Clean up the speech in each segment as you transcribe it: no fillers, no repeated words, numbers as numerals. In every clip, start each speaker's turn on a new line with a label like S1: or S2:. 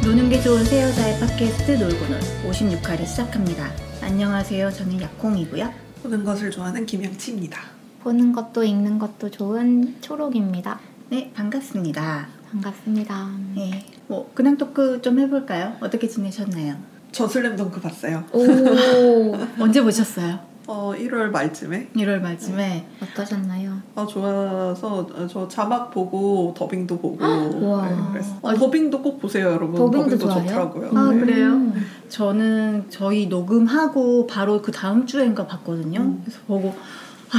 S1: 노는 게 좋은 새 여자의 팟캐스트 놀고놀 56화를 시작합니다. 안녕하세요. 저는 약콩이고요.
S2: 보는 것을 좋아하는 김양치입니다.
S3: 보는 것도 읽는 것도 좋은 초록입니다.
S1: 네, 반갑습니다.
S3: 반갑습니다.
S1: 네, 근황 토크 좀 해볼까요? 어떻게 지내셨나요?
S2: 저 슬램덩크 봤어요.
S3: 오,
S1: 언제 보셨어요?
S2: 1월 말쯤에.
S1: 1월 말쯤에.
S3: 어떠셨나요?
S2: 좋아서 저 자막 보고 더빙도 보고
S3: 우와.
S2: 그랬어요. 더빙도 꼭 보세요, 여러분.
S3: 더빙도
S2: 좋더라고요.
S1: 아,
S2: 네.
S1: 그래요? 저는 저희 녹음하고 바로 그 다음 주인가 봤거든요. 그래서 보고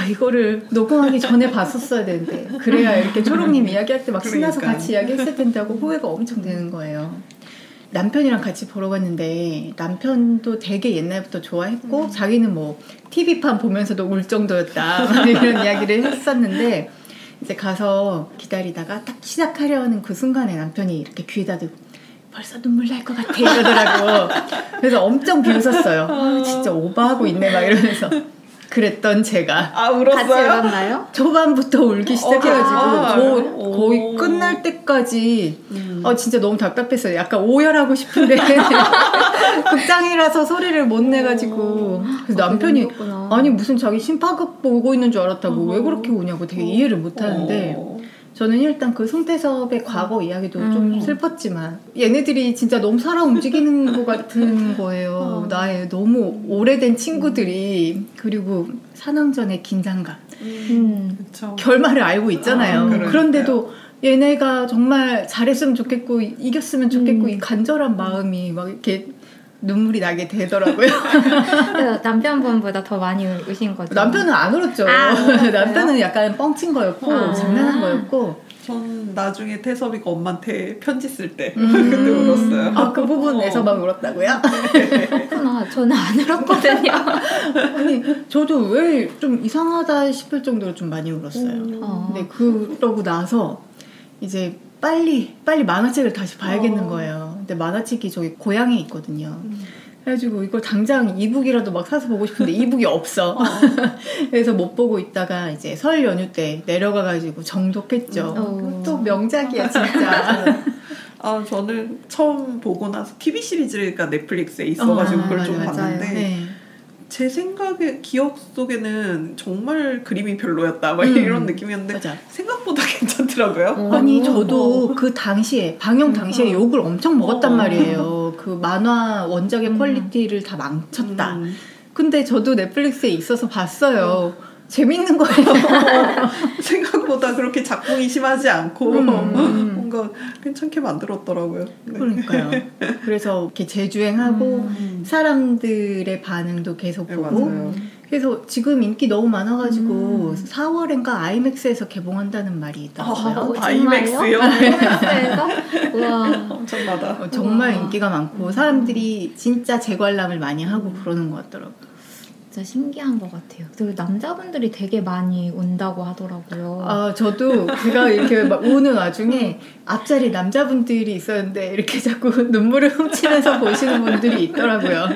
S1: 이거를 녹음하기 전에 봤었어야 되는데 그래야 이렇게 초록님 이야기할 때 막 신나서
S2: 그러니까.
S1: 같이 이야기했을 텐데 하고 후회가 엄청 되는 거예요. 남편이랑 같이 보러 갔는데 남편도 되게 옛날부터 좋아했고 자기는 뭐 TV판 보면서도 울 정도였다 이런 이야기를 했었는데 이제 가서 기다리다가 딱 시작하려는 그 순간에 남편이 이렇게 귀에다 대고 벌써 눈물 날 것 같아 이러더라고. 그래서 엄청 비웃었어요. 진짜 오버하고 있네 막 이러면서. 그랬던 제가
S2: 울었어요?
S3: 같이 읽었나요?
S1: 초반부터 울기 시작해가지고 거의 끝날 때까지 진짜 너무 답답했어요. 약간 오열하고 싶은데 극장이라서 소리를 못 내가지고 그래서 남편이
S3: 울었구나.
S1: 아니 무슨 자기 심파극 보고 있는 줄 알았다고 왜 그렇게 우냐고 되게 이해를 못하는데 저는 일단 그 송태섭의 과거 이야기도 좀 슬펐지만 얘네들이 진짜 너무 살아 움직이는 것 같은 거예요. 나의 너무 오래된 친구들이 그리고 산왕전의 긴장감
S2: 그쵸.
S1: 결말을 알고 있잖아요.
S2: 그러니까요.
S1: 그런데도 얘네가 정말 잘했으면 좋겠고 이겼으면 좋겠고 이 간절한 마음이 막 이렇게 눈물이 나게 되더라고요.
S3: 남편분보다 더 많이 우신 거죠?
S1: 남편은 안 울었죠. 남편은 약간 뻥친 거였고 장난한 거였고
S2: 전 나중에 태섭이가 엄마한테 편지 쓸 때 그때 울었어요.
S1: 그 부분에서만 울었다고요?
S3: 그렇구나. 저는 안 울었거든요.
S1: 아니 저도 왜 좀 이상하다 싶을 정도로 좀 많이 울었어요. 근데 그러고 나서 이제 빨리 만화책을 다시 봐야겠는 거예요. 근데 만화책이 저기 고향에 있거든요. 그래가지고 이걸 당장 이북이라도 막 사서 보고 싶은데 이북이 없어. 그래서 못 보고 있다가 이제 설 연휴 때 내려가가지고 정독했죠. 또 명작이야 진짜.
S2: 저는 처음 보고 나서 TV 시리즈가 넷플릭스에 있어가지고 그걸 좀 봤는데
S1: 네.
S2: 제 생각에 기억 속에는 정말 그림이 별로였다 막 이런 느낌이었는데
S1: 맞아.
S2: 생각보다 괜찮더라고요.
S1: 아니 저도 그 당시에 방영 당시에 욕을 엄청 먹었단 말이에요. 그 만화 원작의 퀄리티를 다 망쳤다. 근데 저도 넷플릭스에 있어서 봤어요. 재밌는 거예요.
S2: 생각보다 그렇게 작품이 심하지 않고 뭔가 괜찮게 만들었더라고요. 네.
S1: 그러니까요. 그래서 이렇게 재주행하고 사람들의 반응도 계속
S2: 네,
S1: 보고
S2: 맞아요.
S1: 그래서 지금 인기 너무 많아가지고 4월엔가 아이맥스에서 개봉한다는 말이 있더라고요.
S2: 아이맥스요?
S3: 아이맥스에서? 우와.
S2: 엄청나다.
S1: 정말 인기가 많고 사람들이 진짜 재관람을 많이 하고 그러는 것 같더라고요.
S3: 진짜 신기한 것 같아요. 그리고 남자분들이 되게 많이 운다고 하더라고요.
S1: 저도 제가 이렇게 막 우는 와중에 앞자리 남자분들이 있었는데 이렇게 자꾸 눈물을 훔치면서 보시는 분들이 있더라고요.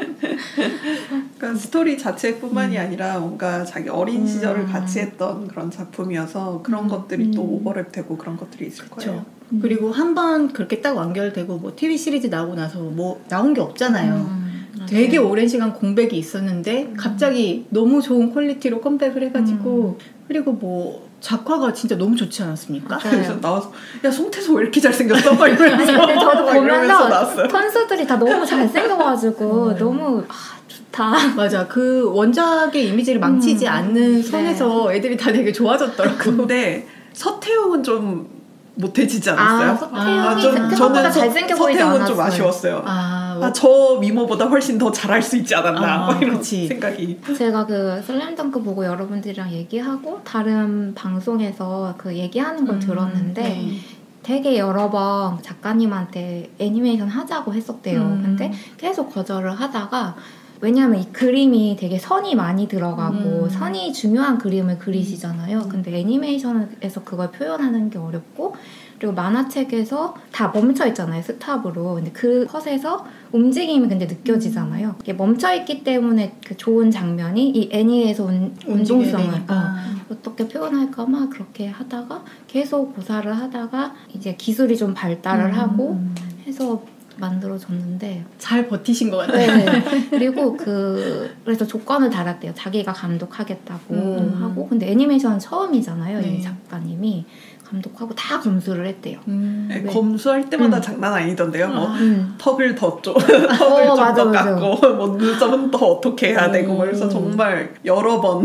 S2: 그러니까 스토리 자체뿐만이 아니라 뭔가 자기 어린 시절을 같이 했던 그런 작품이어서 그런 것들이 또 오버랩되고 그런 것들이 있을 거예요.
S1: 그리고 한번 그렇게 딱 완결되고 뭐 TV 시리즈 나오고 나서 뭐 나온 게 없잖아요. 되게 오랜 시간 공백이 있었는데 갑자기 너무 좋은 퀄리티로 컴백을 해가지고 그리고 뭐 작화가 진짜 너무 좋지 않았습니까?
S2: 그래서 나와서 야 송태섭 왜 이렇게 잘생겼어? 막 이러면서
S3: 근데 저도
S2: 막 이러면서
S3: 보면서
S2: 나왔어요.
S3: 선수들이 다 너무 잘생겨가지고 너무 좋다.
S1: 맞아. 그 원작의 이미지를 망치지 않는 선에서 애들이 다 되게 좋아졌더라고.
S2: 근데 서태웅은 좀 못해지지 않았어요?
S3: 서태웅이
S2: 저는
S3: 생각보다 잘생겨 보이지
S2: 서태웅은 좀
S3: 않았어요.
S2: 아쉬웠어요.
S1: 뭐.
S2: 저 미모보다 훨씬 더 잘할 수 있지 않았나 막 이런
S1: 그치.
S2: 생각이.
S3: 제가 그 슬램덩크 보고 여러분들이랑 얘기하고 다른 방송에서 그 얘기하는 걸 들었는데 되게 여러 번 작가님한테 애니메이션 하자고 했었대요. 근데 계속 거절을 하다가 왜냐하면 이 그림이 되게 선이 많이 들어가고 선이 중요한 그림을 그리시잖아요. 근데 애니메이션에서 그걸 표현하는 게 어렵고 그리고 만화책에서 다 멈춰 있잖아요, 스탑으로. 근데 그 컷에서 움직임이 근데 느껴지잖아요. 이게 멈춰 있기 때문에 그 좋은 장면이 이 애니에서 운동성을 어떻게 표현할까 막 그렇게 하다가 계속 고사를 하다가 이제 기술이 좀 발달을 하고 해서 만들어줬는데
S1: 잘 버티신 것 같아요.
S3: 네. 그리고 그래서 조건을 달았대요. 자기가 감독하겠다고 하고 근데 애니메이션 처음이잖아요.
S1: 네.
S3: 이 작가님이 감독하고 다 검수를 했대요.
S2: 네, 검수할 때마다 장난 아니던데요. 뭐 턱을 더 좀, 턱을 좀
S3: 맞아,
S2: 더
S3: 맞아.
S2: 깎고, 뭐 눈썹은 더 어떻게 해야 되고, 그래서 정말 여러 번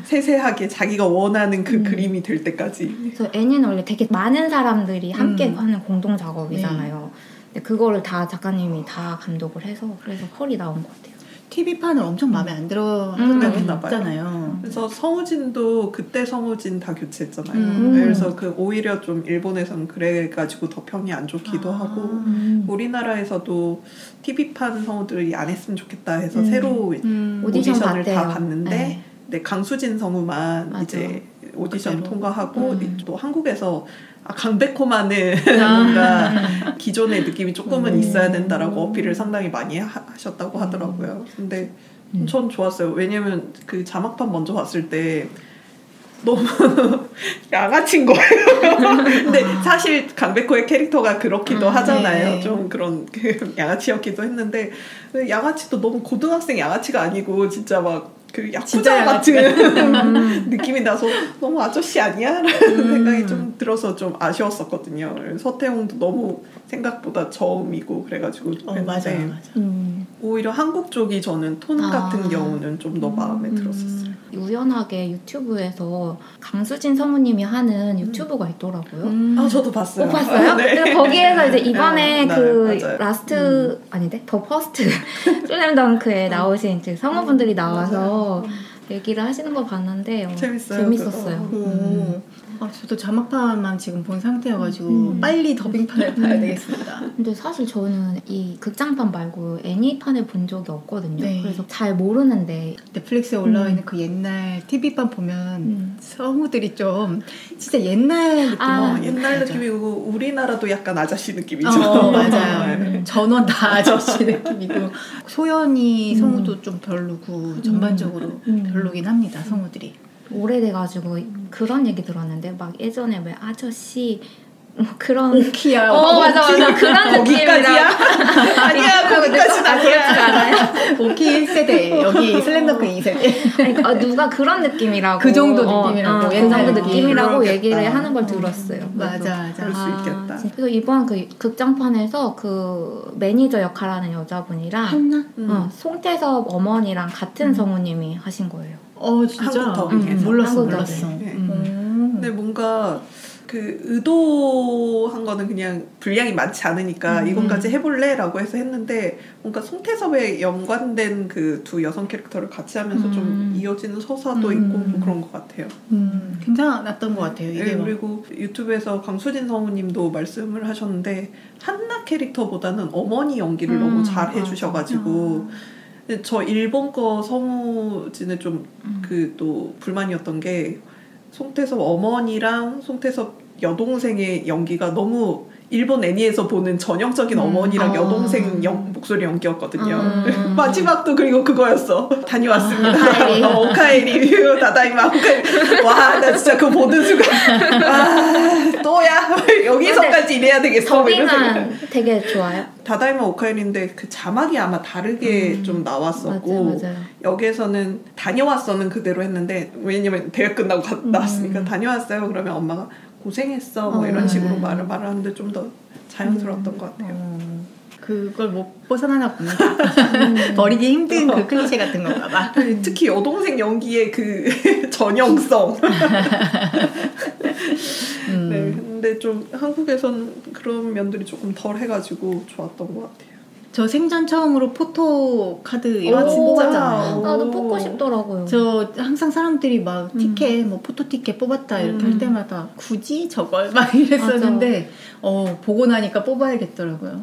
S2: 세세하게 자기가 원하는 그 그림이 될 때까지.
S3: 그래서 애니는 원래 되게 많은 사람들이 함께 하는 공동 작업이잖아요. 근데 그거를 다 작가님이 다 감독을 해서 그래서 컬이 나온 것 같아요.
S1: TV판을 엄청 마음에 안 들어 했나
S2: 봐요.
S1: 잖아요.
S2: 그래서 성우진도 그때 성우진 다 교체했잖아요. 그래서 오히려 좀 일본에서는 그래가지고 더 평이 안 좋기도 하고 우리나라에서도 TV판 성우들이 안 했으면 좋겠다 해서 새로 오디션을 다 봤는데 네, 강수진 성우만
S3: 맞아.
S2: 이제 오디션
S1: 그대로.
S2: 통과하고 또 한국에서 강백호만은 뭔가 기존의 느낌이 조금은 있어야 된다라고 어필을 상당히 많이 하셨다고 하더라고요. 근데 전 좋았어요. 왜냐면 그 자막판 먼저 봤을 때 너무 양아치인 거예요. 근데 사실 강백호의 캐릭터가 그렇기도 하잖아요.
S1: 네.
S2: 좀 그런 양아치였기도 했는데 양아치도 너무 고등학생 양아치가 아니고 진짜 막 그 야쿠자 같은 느낌이 나서 너무 아저씨 아니야? 라는 생각이 좀 들어서 좀 아쉬웠었거든요. 서태웅도 너무 생각보다 저음이고 그래가지고
S1: 맞아요.
S2: 오히려 한국 쪽이 저는 톤 같은 경우는 좀 더 마음에 들었었어요.
S3: 우연하게 유튜브에서 강수진 성우님이 하는 유튜브가 있더라고요.
S2: 아 저도 봤어요.
S3: 봤어요?
S2: 네.
S3: 그래서 거기에서 이제 이번에
S2: 맞아요.
S3: 라스트 아닌데 더 퍼스트 슬램덩크에 나오신 이제 성우분들이 나와서 얘기를 하시는 걸 봤는데 재밌었어요.
S1: 저도 자막판만 지금 본 상태여가지고 빨리 더빙판을 봐야 되겠습니다.
S3: 근데 사실 저는 이 극장판 말고 애니판을 본 적이 없거든요.
S1: 네.
S3: 그래서 잘 모르는데
S1: 넷플릭스에 올라와 있는 그 옛날 TV판 보면 성우들이 좀 진짜 옛날 느낌.
S2: 옛날 느낌이고 우리나라도 약간 아저씨 느낌이죠.
S1: 맞아요. 전원 다 아저씨 느낌이고 소연이 성우도 좀 별로고 전반적으로 별로긴 합니다. 성우들이.
S3: 오래돼가지고 그런 얘기 들었는데 막 예전에 왜 아저씨 뭐 그런
S1: 오키야.
S3: 맞아 그런
S2: 거기까지야? 아니야 거기까지는 아니야.
S1: 오키 1세대 여기 슬램덩크 2세대.
S3: 누가 그런 느낌이라고
S1: 그 정도 느낌이라고
S3: 그 정도 느낌이라고
S2: 그렇겠다.
S3: 얘기를 하는 걸 들었어요.
S1: 맞아.
S2: 그럴 수 있겠다.
S3: 그래서 이번 그 극장판에서 그 매니저 역할하는 여자분이랑
S1: 한나?
S3: 송태섭 어머니랑 같은 성우님이 하신 거예요.
S1: 진짜?
S2: 한국 더빙에서.
S1: 몰랐어.
S2: 네. 근데 뭔가 그 의도한 거는 그냥 분량이 많지 않으니까 이건까지 해볼래? 라고 해서 했는데 뭔가 송태섭에 연관된 그 두 여성 캐릭터를 같이 하면서 좀 이어지는 서사도 있고 뭐 그런 것 같아요.
S1: 괜찮았던 것 같아요. 이게
S2: 그리고 유튜브에서 강수진 성우님도 말씀을 하셨는데 한나 캐릭터보다는 어머니 연기를 너무 잘 해주셔가지고 근데 저 일본 거 성우진에 좀 그 또 불만이었던 게 송태섭 어머니랑 송태섭 여동생의 연기가 너무 일본 애니에서 보는 전형적인 어머니랑 여동생 목소리 연기였거든요. 마지막도 그리고 그거였어. 다녀왔습니다. 오카에리 다다이마 오카에리. 와, 나 진짜 그거 보는 순간 또야 여기서까지 이래야 되겠어.
S3: 더빙은 되게 좋아요.
S2: 다다이마 오카에리인데 그 자막이 아마 다르게 좀 나왔었고
S3: 맞아요.
S2: 여기에서는 다녀왔어는 그대로 했는데 왜냐면 대회 끝나고 나왔으니까 다녀왔어요. 그러면 엄마가 고생했어 뭐 이런 식으로 말을 하는데 좀 더 자연스러웠던 것 같아요.
S1: 그걸 못 벗어나나 봅니다. 버리기 힘든 그 클리셰 같은 건가 봐.
S2: 특히 여동생 연기의 그 전형성. 네, 근데 좀 한국에선 그런 면들이 조금 덜 해가지고 좋았던 것 같아요.
S1: 저 생전 처음으로 포토 카드 이런 거 뽑았잖아요.
S3: 나도 뽑고 싶더라고요.
S1: 저 항상 사람들이 막 티켓 뭐 포토 티켓 뽑았다 이렇게 할 때마다 굳이 저걸 막 이랬었는데 보고 나니까 뽑아야겠더라고요.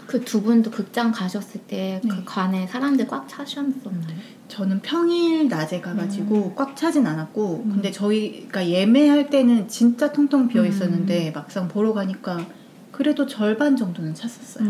S3: 그 두 분도 극장 가셨을 때 그 관에 사람들 꽉 차셨었나요?
S1: 저는 평일 낮에 가가지고 꽉 차진 않았고 근데 저희가 예매할 때는 진짜 텅텅 비어 있었는데 막상 보러 가니까 그래도 절반 정도는 찼었어요.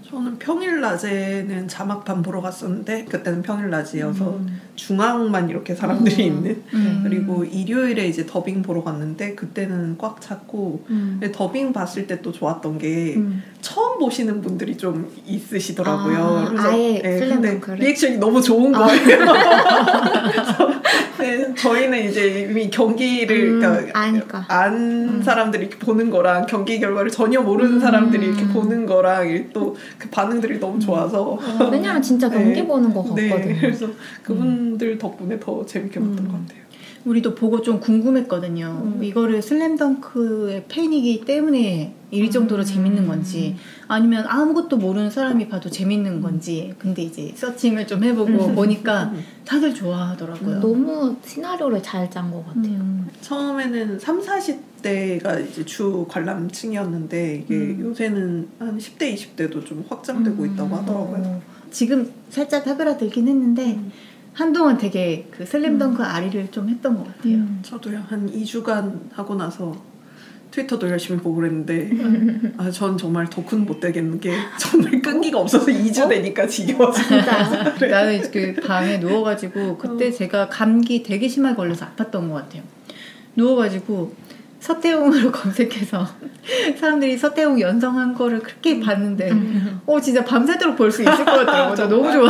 S2: 저는 평일 낮에는 자막판 보러 갔었는데 그때는 평일 낮이어서 중앙만 이렇게 사람들이 있는 그리고 일요일에 이제 더빙 보러 갔는데 그때는 꽉 찼고 더빙 봤을 때 또 좋았던 게 처음 보시는 분들이 좀 있으시더라고요. 그래서
S3: 아예
S2: 근데 리액션이 너무 좋은 거예요. 네, 저희는 이제 이미 경기를 그러니까 안 사람들이 이렇게 보는 거랑 경기 결과를 전혀 모르는 사람들이 이렇게 보는 거랑 또 그 반응들이 너무 좋아서
S3: 왜냐면 진짜 경기 보는 거 같거든요.
S2: 네, 그래서 그분들 덕분에 더 재밌게 봤던 것 같아요.
S1: 우리도 보고 좀 궁금했거든요. 이거를 슬램덩크의 팬이기 때문에 이 정도로 재밌는 건지 아니면 아무것도 모르는 사람이 봐도 재밌는 건지. 근데 이제 서칭을 좀 해보고 보니까 다들 좋아하더라고요.
S3: 너무 시나리오를 잘 짠 것 같아요.
S2: 처음에는 3, 40대가 이제 주 관람층이었는데 이게 요새는 한 10대, 20대도 좀 확장되고 있다고 하더라고요.
S1: 지금 살짝 사그라들긴 했는데 한동안 되게 그 슬램덩크 아리를 좀 했던 것 같아요.
S2: 저도요. 한 2주간 하고 나서 트위터도 열심히 보고 그랬는데 전 정말 덕후는 못 되겠는 게 정말 끈기가 없어서 2주 되니까 지겨워서
S1: 나는 그 방에 누워가지고 그때 제가 감기 되게 심하게 걸려서 아팠던 것 같아요. 누워가지고 서태웅으로 검색해서 사람들이 서태웅 연성한 거를 그렇게 봤는데 진짜 밤새도록 볼 수 있을 것 같더라고요. 저 너무 좋아.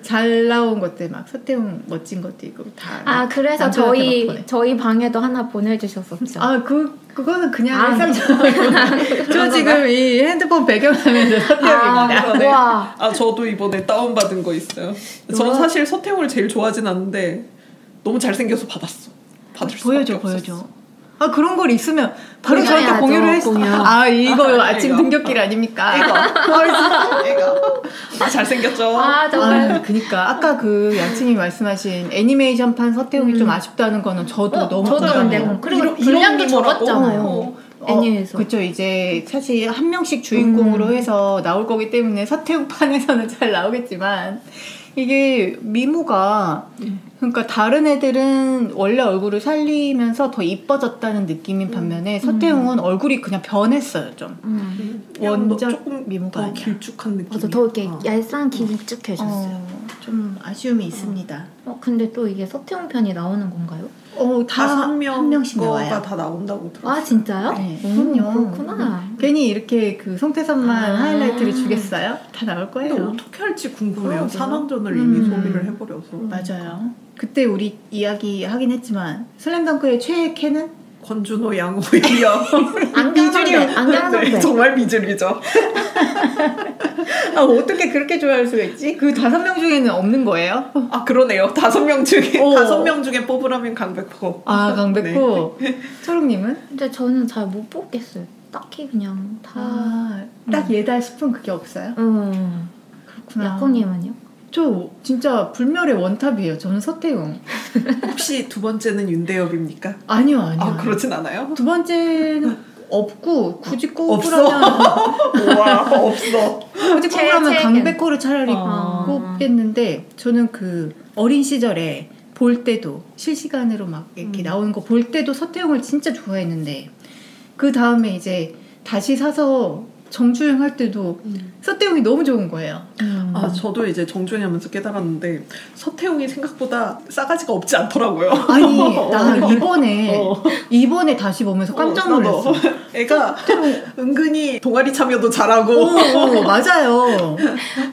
S1: 잘 나온 것들 막 서태웅 멋진 것도 있고 다.
S3: 그래서 저희 방에도 하나 보내주셨었죠.
S1: 그거는 그냥 일상적으로. 저 지금 이 핸드폰 배경화면에 서태웅입니다.
S2: 저도 이번에 다운받은 거 있어요. 저는 사실 서태웅을 제일 좋아하진 않는데 너무 잘생겨서 받았어. 받을 수밖에 없었어.
S1: 그런 걸 있으면 바로 저한테 공유를 했어. 이거 아침 등굣길 아닙니까?
S2: 이거. 잘생겼죠?
S3: 정말.
S1: 그니까 아까 그 양치님이 말씀하신 애니메이션판 서태웅이 좀 아쉽다는 거는 저도 너무
S3: 공감해요. 그리고 분량도 적었잖아요. 애니에서.
S1: 그렇죠. 이제 사실 한 명씩 주인공으로 해서 나올 거기 때문에 서태웅판에서는 잘 나오겠지만 이게 미모가 그러니까 다른 애들은 원래 얼굴을 살리면서 더 이뻐졌다는 느낌인 반면에 서태웅은 얼굴이 그냥 변했어요. 좀 원작
S2: 조금
S1: 미모가
S2: 더 길쭉한 느낌.
S3: 맞아, 더 이렇게 얄쌍 길쭉해졌어요.
S1: 좀 아쉬움이 있습니다.
S3: 근데 또 이게 서태웅 편이 나오는 건가요?
S1: 다 한 명씩 나와요.
S2: 다 나온다고 들었어요.
S3: 진짜요?
S1: 네.
S3: 그렇구나.
S1: 괜히 이렇게 그 송태선만 하이라이트를 주겠어요? 다 나올 거예요.
S2: 근데 어떻게 할지 궁금해요. 산왕전을 이미 소비를 해버려서.
S1: 맞아요. 그때 우리 이야기 하긴 했지만 슬램덩크의 최애 캔은?
S2: 권준호, 양호이요.
S3: 안경선배.
S2: 네, 정말 미줄이죠.
S1: 어떻게 그렇게 좋아할 수가 있지? 그 5명 중에는 없는 거예요?
S2: 그러네요. 5명 중에 5명 중에 뽑으라면 강백호.
S1: 강백호. 초롱님은?
S3: 근데 저는 잘 못 뽑겠어요. 딱히 그냥 다.
S1: 딱 얘다 싶은 그게 없어요? 그렇구나.
S3: 약혼님은요?
S1: 저 진짜 불멸의 원탑이에요. 저는 서태웅.
S2: 혹시 두 번째는 윤대엽입니까?
S1: 아니요.
S2: 그렇진 않아요?
S1: 두 번째는 없고 굳이 꼽으라면
S2: 없어.
S1: 굳이 꼽으라면 강백호를 차라리 꼽겠는데 저는 그 어린 시절에 볼 때도 실시간으로 막 이렇게 나오는 거 볼 때도 서태웅을 진짜 좋아했는데 그 다음에 이제 다시 사서 정주행 할 때도 서태웅이 너무 좋은 거예요.
S2: 저도 이제 정주행 하면서 깨달았는데 서태웅이 생각보다 싸가지가 없지 않더라고요.
S1: 나 이번에 다시 보면서 깜짝 놀랐어.
S2: 애가 은근히 동아리 참여도 잘하고
S1: 맞아요.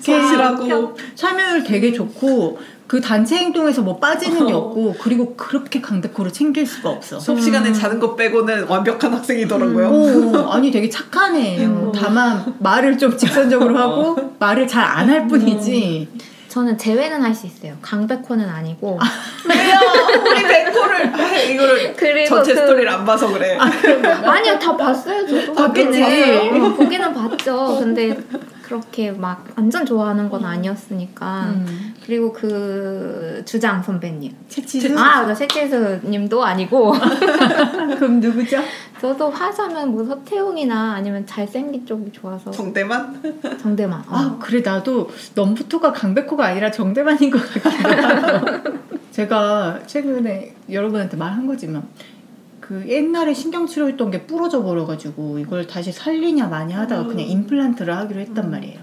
S2: 성실하고
S1: 참여율 되게 좋고 그 단체 행동에서 뭐 빠지는 게 없고 그리고 그렇게 강백호를 챙길 수가 없어.
S2: 수업 시간에 자는 것 빼고는 완벽한 학생이더라고요.
S1: 아니 되게 착한 애예요. 다만 말을 좀 직선적으로 하고 말을 잘 안 할 뿐이지.
S3: 저는 제외는 할 수 있어요. 강백호는 아니고.
S2: 왜요? 우리 백호를 이거를 전체 스토리를 안 봐서 그래.
S3: 아니요, 다 봤어요. 저도
S1: 봤겠지.
S3: 보기는 봤죠. 근데 그렇게 막 완전 좋아하는 건 아니었으니까. 그리고 그 주장 선배님.
S1: 채치수?
S3: 채치수님도 아니고.
S1: 그럼 누구죠?
S3: 저도 하자면 뭐 서태웅이나 아니면 잘생긴 쪽이 좋아서.
S2: 정대만.
S1: 그래 나도 넘부터가 강백호가 아니라 정대만인 것 같기도 하고. 제가 최근에 여러분한테 말한 거지만 그 옛날에 신경치료했던 게 부러져 버려가지고 이걸 다시 살리냐 마냐 하다가 그냥 임플란트를 하기로 했단 말이에요.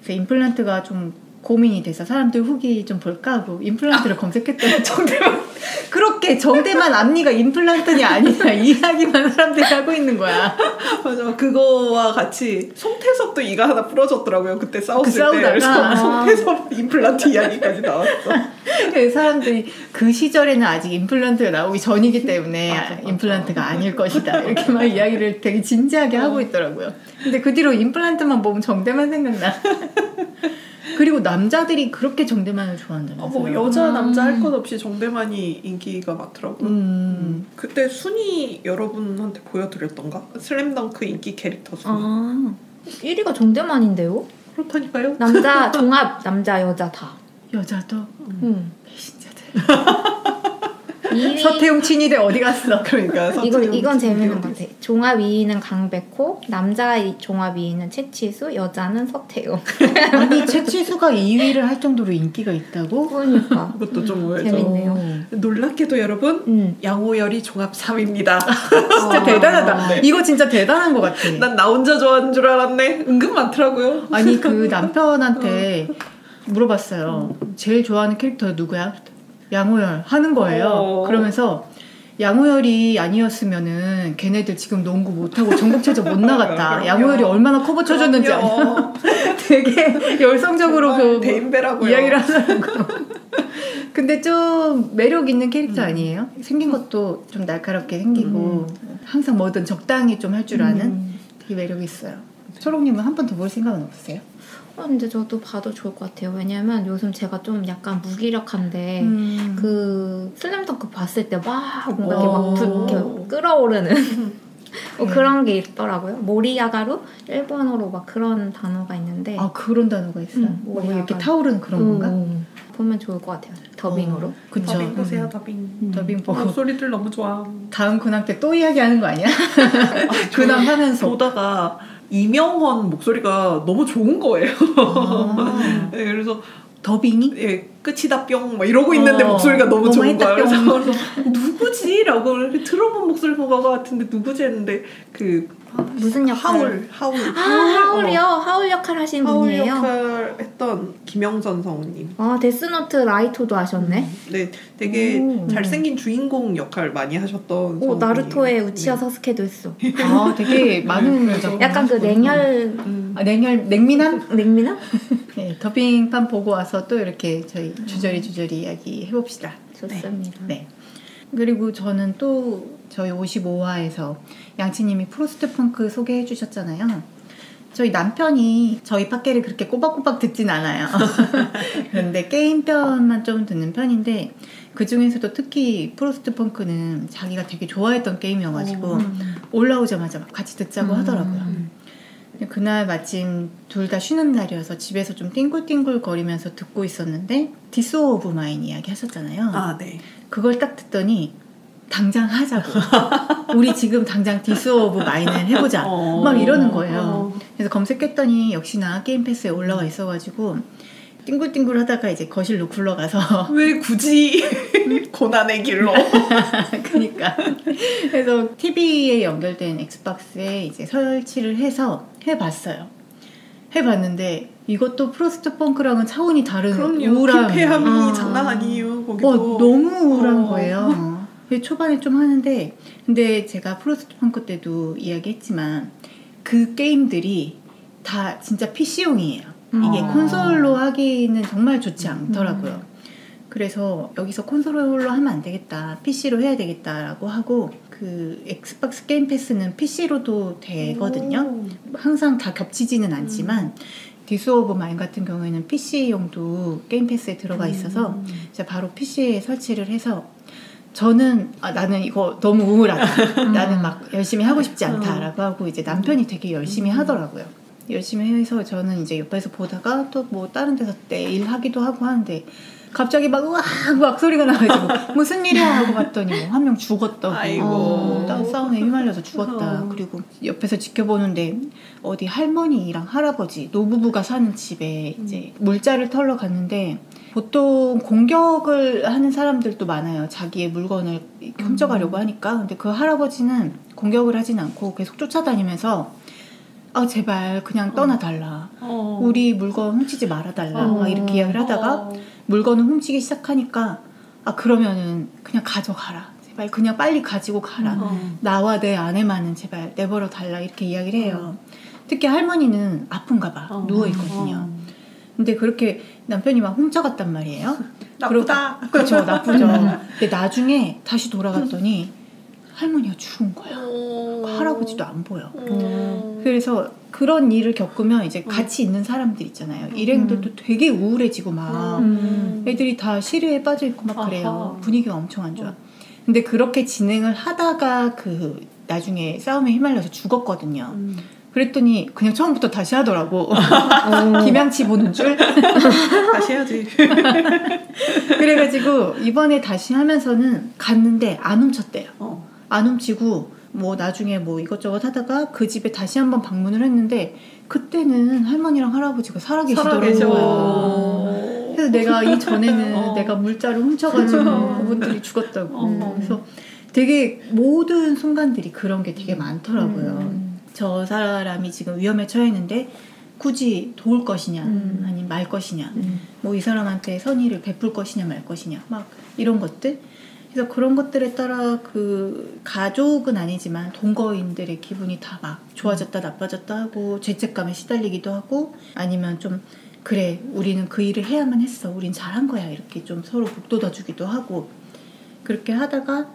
S1: 그래서 임플란트가 좀 고민이 돼서 사람들 후기 좀 볼까 하고 임플란트를 검색했더니 정대만 그렇게 정대만 앞니가 임플란트냐 아니냐 이 이야기만 사람들이 하고 있는 거야.
S2: 맞아. 그거와 같이 송태섭도 이가 하나 부러졌더라고요. 그때 싸웠을 때. 그래서 송태섭 임플란트 이야기까지 나왔어.
S1: 그래서 사람들이 그 시절에는 아직 임플란트가 나오기 전이기 때문에 맞아. 임플란트가 아닐 것이다 이렇게 막 이야기를 되게 진지하게 하고 있더라고요. 근데 그 뒤로 임플란트만 보면 정대만 생각나. 그리고 남자들이 그렇게 정대만을 좋아한다면서요?
S2: 뭐 여자 남자 할 것 없이 정대만이 인기가 많더라고요. 그때 순위 여러분한테 보여드렸던가? 슬램덩크 인기 캐릭터 순위.
S3: 1위가 정대만인데요?
S2: 그렇다니까요.
S3: 남자 종합 남자 여자 다.
S1: 여자도? 배신자들.
S3: 서태웅
S1: 친이대 어디 갔어?
S2: 그러니까
S3: 이건 재밌는 것 같아. 종합 2위는 강백호, 남자 종합 2위는 최치수, 여자는 서태웅.
S1: 아니 최치수가 2위를 할 정도로 인기가 있다고?
S3: 그러니까
S2: 그것도 좀 오해죠.
S3: 재밌네요.
S2: 놀랍게도 여러분 양호열이 종합 3위입니다.
S1: 진짜 대단하다. 네. 이거 진짜 대단한 것 같아.
S2: 난 나 혼자 좋아하는 줄 알았네. 은근 많더라고요.
S1: 아니 그 남편한테 물어봤어요. 제일 좋아하는 캐릭터 누구야? 양호열 하는 거예요. 그러면서 양호열이 아니었으면은 걔네들 지금 농구 못하고 전국체전 못 나갔다. 양호열이 얼마나 커버 쳐줬는지 아냐. 되게 열성적으로 그
S2: 대인배라고요.
S1: 이야기를 하더라고요. 근데 좀 매력 있는 캐릭터 아니에요? 생긴 것도 좀 날카롭게 생기고 항상 뭐든 적당히 좀 할 줄 아는 되게 매력이 있어요. 초롱님은 한 번 더 볼 생각은 없으세요?
S3: 근데 저도 봐도 좋을 것 같아요. 왜냐면 요즘 제가 좀 약간 무기력한데 그 슬램덩크 봤을 때 막 뭔가 이렇게 막 끌어오르는 그런 게 있더라고요. 모리야가루? 일본어로 막 그런 단어가 있는데
S1: 그런 단어가 있어요? 뭐 이렇게 타오르는 그런 건가?
S3: 보면 좋을 것 같아요. 더빙으로.
S1: 그쵸.
S2: 더빙 보세요. 더빙.
S1: 더빙 보고.
S2: 목소리들 너무 좋아.
S1: 다음 근황 때 또 이야기하는 거 아니야? 근황 하면서.
S2: 보다가 이명헌 목소리가 너무 좋은 거예요. 네, 그래서
S1: 더빙이?
S2: 예, 끝이다 뿅 막 이러고 있는데 목소리가 너무 좋은 거예요. 그래서 누구지? 라고 들어본 목소리인 것 같은데 누구지? 했는데 그
S3: 무슨 역할? 하울이요? 하울 역할 하신 분이에요?
S2: 하울 역할 했던 김영선 성우님.
S3: 데스노트 라이토도 하셨네?
S2: 네, 되게 잘생긴 주인공 역할 많이 하셨던 성우님.
S3: 나루토의 우치하 사스케도 했어.
S1: 되게 많은
S3: 약간 그 냉혈...
S1: 냉민함?
S3: 냉민함?
S1: 네, 더빙판 보고 와서 또 이렇게 저희 주저리 이야기 해봅시다.
S3: 좋습니다.
S1: 네. 그리고 저는 또 저희 55화에서 양치님이 프로스트 펑크 소개해 주셨잖아요. 저희 남편이 저희 팟캐를 그렇게 꼬박꼬박 듣진 않아요. 그런데 게임편만 좀 듣는 편인데 그 중에서도 특히 프로스트 펑크는 자기가 되게 좋아했던 게임이어가지고 올라오자마자 같이 듣자고 하더라고요. 그날 마침 둘 다 쉬는 날이어서 집에서 좀 띵굴띵굴 거리면서 듣고 있었는데 디스 오브 마인 이야기 하셨잖아요.
S2: 네.
S1: 그걸 딱 듣더니 당장 하자고. 우리 지금 당장 디스 오브 마인을 해보자. 막 이러는 거예요. 그래서 검색했더니 역시나 게임 패스에 올라와 있어가지고 띵굴띵굴 하다가 이제 거실로 굴러가서
S2: 왜 굳이 고난의 길로?
S1: 그러니까 그래서 TV에 연결된 엑스박스에 이제 설치를 해서 해봤어요. 해봤는데 이것도 프로스트 펑크랑은 차원이 다른 우울함.
S2: 피폐함이 장난 아니에요. 거기도.
S1: 너무 우울한 거예요. 초반에 좀 하는데 근데 제가 프로스트 펑크 때도 이야기했지만 그 게임들이 다 진짜 PC용이에요. 이게 콘솔로 하기는 정말 좋지 않더라고요. 그래서 여기서 콘솔로 하면 안 되겠다. PC로 해야 되겠다라고 하고 그 엑스박스 게임 패스는 PC로도 되거든요. 항상 다 겹치지는 않지만 디스 오브 마인 같은 경우에는 PC용도 게임 패스에 들어가 있어서 제가 바로 PC에 설치를 해서 저는 나는 이거 너무 우울하다. 나는 막 열심히 하고 싶지 않다라고 하고 이제 남편이 되게 열심히 하더라고요. 열심히 해서 저는 이제 옆에서 보다가 또 뭐 다른 데서 일하기도 하고 하는데 갑자기 막 으악 소리가 나가지고 무슨 일이야 하고 봤더니 뭐 한 명 죽었다고.
S2: 아이고.
S1: 싸움에 휘말려서 죽었다. 그리고 옆에서 지켜보는데 어디 할머니랑 할아버지 노부부가 사는 집에 이제 물자를 털러 갔는데 보통 공격을 하는 사람들도 많아요. 자기의 물건을 훔쳐가려고 하니까. 근데 그 할아버지는 공격을 하진 않고 계속 쫓아다니면서 아 제발 그냥 떠나달라. 우리 물건 훔치지 말아달라. 막 이렇게 이야기를 하다가 물건을 훔치기 시작하니까 아 그러면은 그냥 가져가라. 제발 그냥 빨리 가지고 가라. 나와 내 아내만은 제발 내버려 달라. 이렇게 이야기를 해요. 특히 할머니는 아픈가 봐. 누워있거든요. 근데 그렇게 남편이 막 훔쳐갔단 말이에요.
S2: 나쁘다.
S1: 그렇죠. 나쁘죠. 근데 나중에 다시 돌아갔더니 할머니가 죽은 거야. 할아버지도 안 보여. 그래서 그런 일을 겪으면 이제 같이 있는 사람들 있잖아요. 일행들도 되게 우울해지고 막 애들이 다 시리에 빠져있고 막 그래요. 분위기가 엄청 안 좋아. 근데 그렇게 진행을 하다가 그 나중에 싸움에 휘말려서 죽었거든요. 그랬더니 그냥 처음부터 다시 하더라고. 김양치 보는 줄.
S2: 다시 해야지.
S1: 그래가지고 이번에 다시 하면서는 갔는데 안 훔쳤대요. 안 훔치고 뭐 나중에 뭐 이것저것 하다가 그 집에 다시 한번 방문을 했는데 그때는 할머니랑 할아버지가 살아계시더라고요. 그래서 내가 이전에는 내가 물자를 훔쳐가지고 그분들이 죽었다고. 그래서 되게 모든 순간들이 그런 게 되게 많더라고요. 저 사람이 지금 위험에 처했는데 굳이 도울 것이냐 아니면 말 것이냐 뭐 이 사람한테 선의를 베풀 것이냐 말 것이냐 막 이런 것들. 그래서 그런 것들에 따라 그 가족은 아니지만 동거인들의 기분이 다 막 좋아졌다 나빠졌다 하고 죄책감에 시달리기도 하고 아니면 좀 그래 우리는 그 일을 해야만 했어 우린 잘한 거야 이렇게 좀 서로 북돋아주기도 하고 그렇게 하다가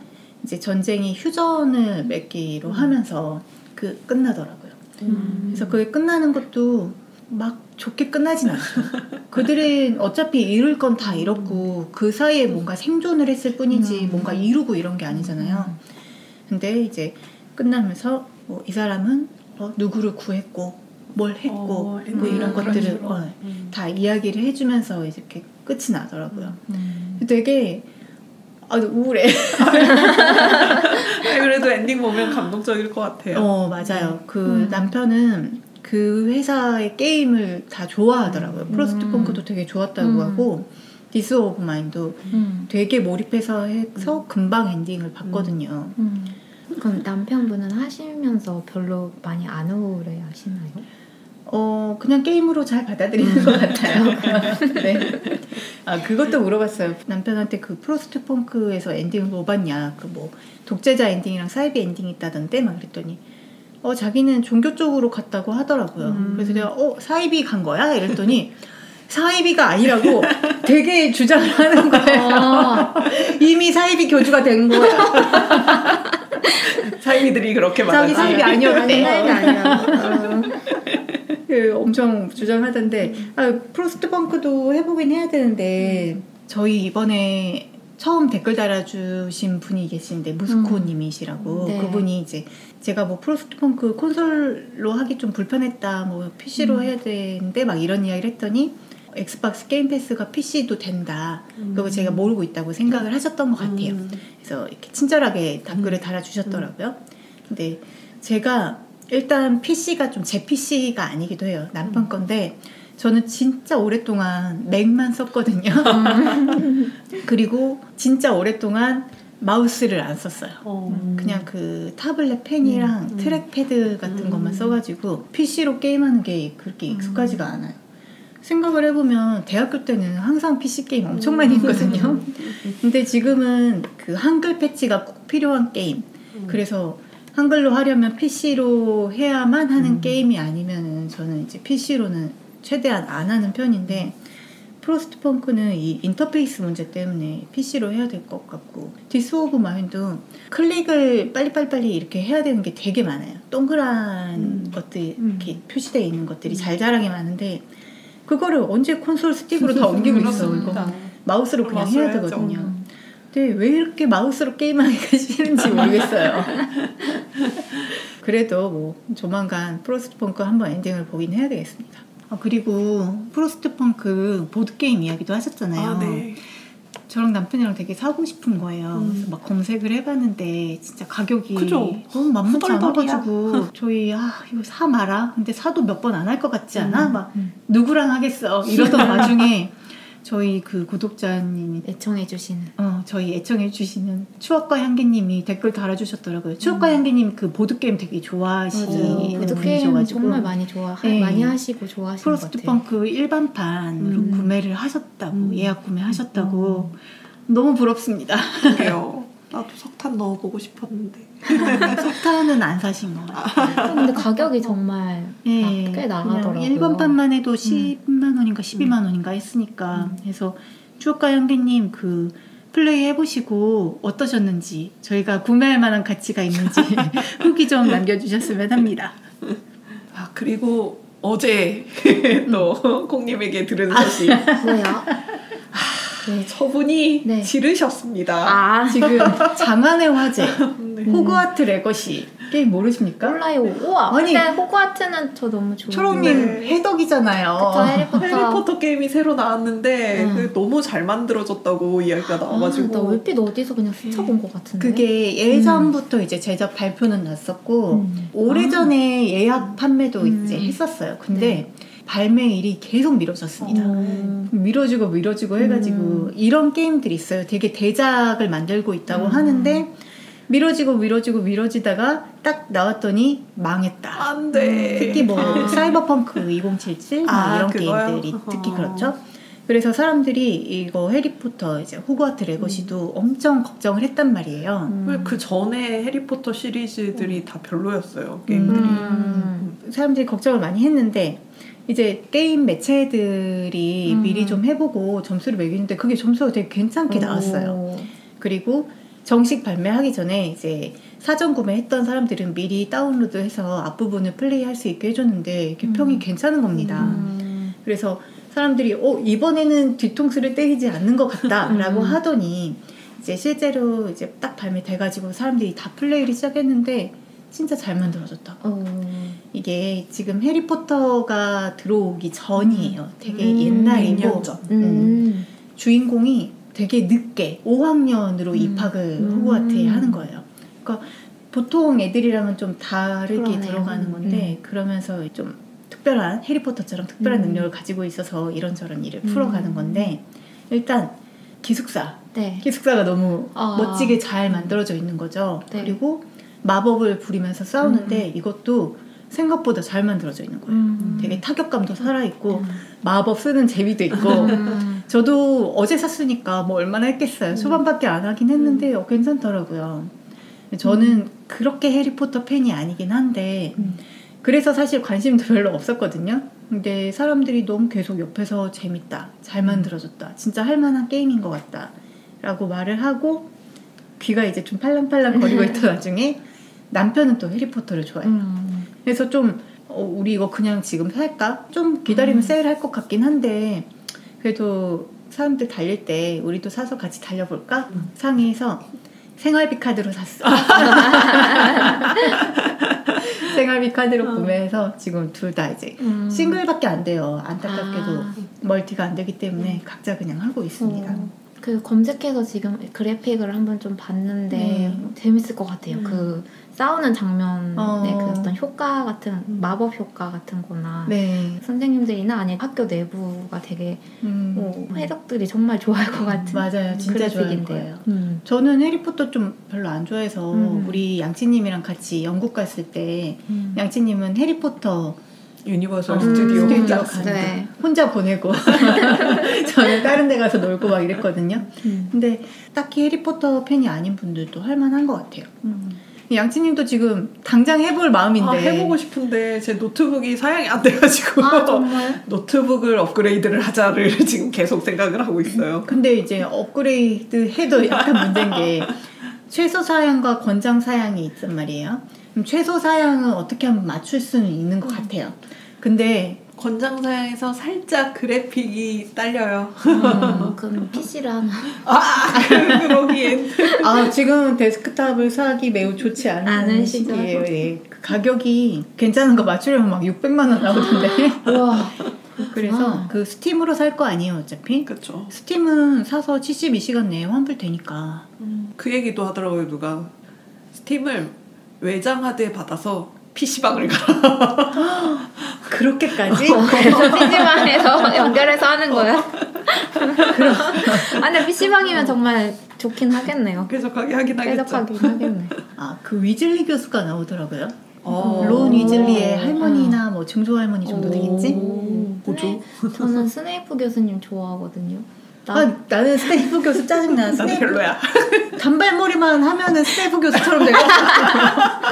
S1: 이제 전쟁이 휴전을 맺기로 하면서 그 끝나더라고요. 그래서 그게 끝나는 것도 막 좋게 끝나진 않죠. 그들은 어차피 이룰 건 다 이뤘고 그 사이에 뭔가 생존을 했을 뿐이지 뭔가 이루고 이런 게 아니잖아요. 근데 이제 끝나면서 뭐 이 사람은 누구를 구했고 뭘 했고 뭐 이런 것들을 다 이야기를 해주면서 이렇게 끝이 나더라고요. 되게 우울해.
S2: 그래도 엔딩 보면 감동적일 것 같아요.
S1: 맞아요. 그 남편은 그 회사의 게임을 다 좋아하더라고요. 프로스트 펑크도 되게 좋았다고 하고 디스 오브 마인도 되게 몰입해서 해서 금방 엔딩을 봤거든요.
S3: 그럼 남편분은 하시면서 별로 많이 안 우울해 하시나요?
S1: 그냥 게임으로 잘 받아들이는 것 같아요. 네. 그것도 물어봤어요. 남편한테 그 프로스트 펑크에서 엔딩을 뭐 봤냐. 그 뭐 독재자 엔딩이랑 사이비 엔딩이 있다던데 막 그랬더니 자기는 종교 쪽으로 갔다고 하더라고요. 그래서 내가 사이비 간 거야? 이랬더니 사이비가 아니라고 되게 주장을 하는 거예요. 이미 사이비 교주가 된 거야.
S2: 사이비들이 그렇게 말하지.
S1: 자기 사이비 아니었대. 사이비 아니야. 엄청 주장하던데 프로스트 펑크도 해보긴 해야 되는데 저희 이번에 처음 댓글 달아주신 분이 계신데 무스코님이시라고 그분이 이제 제가 뭐 프로스트 펑크 콘솔로 하기 좀 불편했다 뭐 PC로 해야 되는데 막 이런 이야기를 했더니 엑스박스 게임 패스가 PC도 된다 그리고 제가 모르고 있다고 생각을 하셨던 것 같아요. 그래서 이렇게 친절하게 댓글을 달아주셨더라고요. 근데 제가 일단 PC가 좀 제 PC가 아니기도 해요. 남편 건데 저는 진짜 오랫동안 맥만 썼거든요. 그리고 진짜 오랫동안 마우스를 안 썼어요. 그냥 그 타블렛 펜이랑 트랙패드 같은 것만 써가지고 PC로 게임하는 게 그렇게 익숙하지가 않아요. 생각을 해보면 대학교 때는 항상 PC 게임 엄청 많이 했거든요. 근데 지금은 그 한글 패치가 꼭 필요한 게임. 그래서 한글로 하려면 PC로 해야만 하는 게임이 아니면은 저는 이제 PC로는 최대한 안 하는 편인데 프로스트 펑크는 이 인터페이스 문제 때문에 PC로 해야 될 것 같고 디스 오브 마인도 클릭을 빨리빨리 이렇게 해야 되는 게 되게 많아요. 동그란 것들 이렇게 표시되어 있는 것들이 잘잘하게 많은데 그거를 언제 콘솔 스틱으로 다 옮기고 있어. 이거 마우스로 그냥 해야 되거든요. 근데 왜 이렇게 마우스로 게임하기가 싫은지 모르겠어요. 그래도 뭐 조만간 프로스트 펑크 한번 엔딩을 보긴 해야 되겠습니다. 그리고 프로스트 펑크 보드게임 이야기도 하셨잖아요.
S2: 네.
S1: 저랑 남편이랑 되게 사고 싶은 거예요. 그래서 막 검색을 해봤는데 진짜 가격이
S2: 그죠?
S1: 너무 만만치 않아가지고 저희 이거 사 마라. 근데 사도 몇 번 안 할 것 같지 않아? 막 누구랑 하겠어 이러던 와중에 저희 그 구독자님이
S3: 애청해주시는
S1: 저희 애청해주시는 추억과 향기님이 댓글 달아주셨더라고요. 추억과 향기님 그 보드게임 되게 좋아하시는
S3: 보드게임
S1: 분이셔가지고
S3: 정말 많이 많이 하시고 좋아하시는 것 같아요.
S1: 프로스트펑크 일반판으로 구매를 하셨다고 예약 구매하셨다고 너무 부럽습니다.
S2: 그래요. 나도 석탄 넣어보고 싶었는데
S1: 석탄은 안 사신 것 같아요.
S3: 근데 가격이 정말 꽤 나가더라고요.
S1: 일반판만 해도 10만 원인가 12만 원인가 했으니까 그래서 추억과 향기님 그 플레이 해보시고 어떠셨는지 저희가 구매할 만한 가치가 있는지 후기 좀 남겨주셨으면 합니다.
S2: 그리고 어제 또 콩님에게 들은 소식
S3: 뭐야?
S2: 네. 저분이 지르셨습니다.
S1: 지금 장안의 화제
S2: 네.
S1: 호그와트 레거시 게임 모르십니까?
S3: 몰라요. 우와.
S1: 아니,
S3: 근데 호그와트는 저 너무 좋아해요.
S1: 초롱님 해덕이잖아요.
S3: 그쵸,
S2: 해리포터 게임이 새로 나왔는데 그게 너무 잘 만들어졌다고 이야기가 나와가지고
S3: 나 얼핏 어디서 그냥 스쳐본 것 같은데.
S1: 그게 예전부터 이제 제작 발표는 났었고 오래전에 예약 판매도 이제 했었어요. 근데 발매일이 계속 미뤄졌습니다. 미뤄지고 해가지고 이런 게임들이 있어요. 되게 대작을 만들고 있다고 하는데 미뤄지다가 딱 나왔더니 망했다.
S2: 안 돼.
S1: 특히 뭐 사이버펑크 2077 이런
S2: 그거요?
S1: 게임들이 특히 그렇죠. 그래서 사람들이 이거 해리포터 이제 호그와트 레거시도 엄청 걱정을 했단 말이에요.
S2: 그 전에 해리포터 시리즈들이 다 별로였어요. 게임들이.
S1: 사람들이 걱정을 많이 했는데 이제 게임 매체들이 미리 좀 해보고 점수를 매기는데 그게 점수가 되게 괜찮게 나왔어요. 그리고 정식 발매하기 전에 이제 사전 구매했던 사람들은 미리 다운로드해서 앞부분을 플레이할 수 있게 해줬는데 이게 평이 괜찮은 겁니다. 그래서 사람들이 이번에는 뒤통수를 때리지 않는 것 같다라고 하더니 이제 실제로 이제 딱 발매돼가지고 사람들이 다 플레이를 시작했는데 진짜 잘 만들어졌다고. 이게 지금 해리포터가 들어오기 전이에요. 되게 옛날이고 주인공이 되게 늦게 5학년으로 입학을 호그와트에 하는 거예요. 그러니까 보통 애들이랑은 좀 다르게 들어가는 건데 그러면서 좀 특별한 해리포터처럼 특별한 능력을 가지고 있어서 이런저런 일을 풀어가는 건데 일단 기숙사가 너무 멋지게 잘 만들어져 있는 거죠. 그리고 마법을 부리면서 싸우는데 이것도 생각보다 잘 만들어져 있는 거예요. 되게 타격감도 살아있고 마법 쓰는 재미도 있고 저도 어제 샀으니까 뭐 얼마나 했겠어요. 초반밖에 안 하긴 했는데 괜찮더라고요. 저는 그렇게 해리포터 팬이 아니긴 한데 그래서 사실 관심도 별로 없었거든요. 근데 사람들이 너무 계속 옆에서 재밌다, 잘 만들어졌다, 진짜 할만한 게임인 것 같다 라고 말을 하고 귀가 이제 좀 팔랑팔랑 거리고 있던 와중에 남편은 또 해리포터를 좋아해요. 그래서 좀 우리 이거 그냥 지금 살까? 좀 기다리면 세일할 것 같긴 한데 그래도 사람들 달릴 때 우리도 사서 같이 달려볼까? 상의해서 생활비 카드로 샀어. 생활비 카드로 구매해서 지금 둘 다 이제 싱글밖에 안 돼요. 안타깝게도 멀티가 안 되기 때문에 각자 그냥 하고 있습니다.
S3: 그 검색해서 지금 그래픽을 한번 좀 봤는데 재밌을 것 같아요. 그 싸우는 장면의 그 어떤 효과 같은 마법 효과 같은 거나 선생님들이나 아니면 학교 내부가 되게 해독들이 정말 좋아할 것 같은
S1: 맞아요. 진짜 좋아할 거예요. 저는 해리포터 좀 별로 안 좋아해서 우리 양치님이랑 같이 영국 갔을 때 양치님은 해리포터
S2: 유니버설 스튜디오
S1: 혼자 혼자 보내고 저는 다른 데 가서 놀고 막 이랬거든요. 근데 딱히 해리포터 팬이 아닌 분들도 할만한 것 같아요. 양치님도 지금 당장 해볼 마음인데
S2: 해보고 싶은데 제 노트북이 사양이 안 돼가지고
S3: 정말?
S2: 노트북을 업그레이드를 하자를 지금 계속 생각을 하고 있어요.
S1: 근데 이제 업그레이드 해도 약간 문제인 게 최소 사양과 권장 사양이 있단 말이에요. 그럼 최소 사양은 어떻게 하면 맞출 수는 있는 것 같아요. 근데
S2: 권장 사양에서 살짝 그래픽이 딸려요.
S3: 그럼 PC를 하나.
S2: 그러기엔.
S1: 지금 데스크탑을 사기 매우 좋지 않은 시기예요. 그 가격이 괜찮은 거 맞추려면 막 600만 원 나오던데.
S3: 와.
S1: 그래서 그 스팀으로 살 거 아니에요, 어차피.
S2: 그렇죠.
S1: 스팀은 사서 72시간 내에 환불되니까.
S2: 그 얘기도 하더라고요, 누가. 스팀을 외장 하드에 받아서 PC방을 가라.
S1: 그렇게까지?
S3: 그래서 PC방에서 연결해서 하는 거야? 근데 PC방이면 정말 좋긴 하겠네요.
S2: 쾌적하게 하긴 하겠죠.
S3: 쾌적하긴 하겠네.
S1: 그 위즐리 교수가 나오더라고요.
S2: 어.
S1: 론 위즐리의 할머니나 뭐 증조 할머니 정도 되겠지?
S2: 보조.
S3: 저는 스네이프 교수님 좋아하거든요.
S1: 나는 스네이프 교수 짜증나.
S2: 나도 별로야.
S1: 단발머리만 하면은 스네이프 교수처럼 되고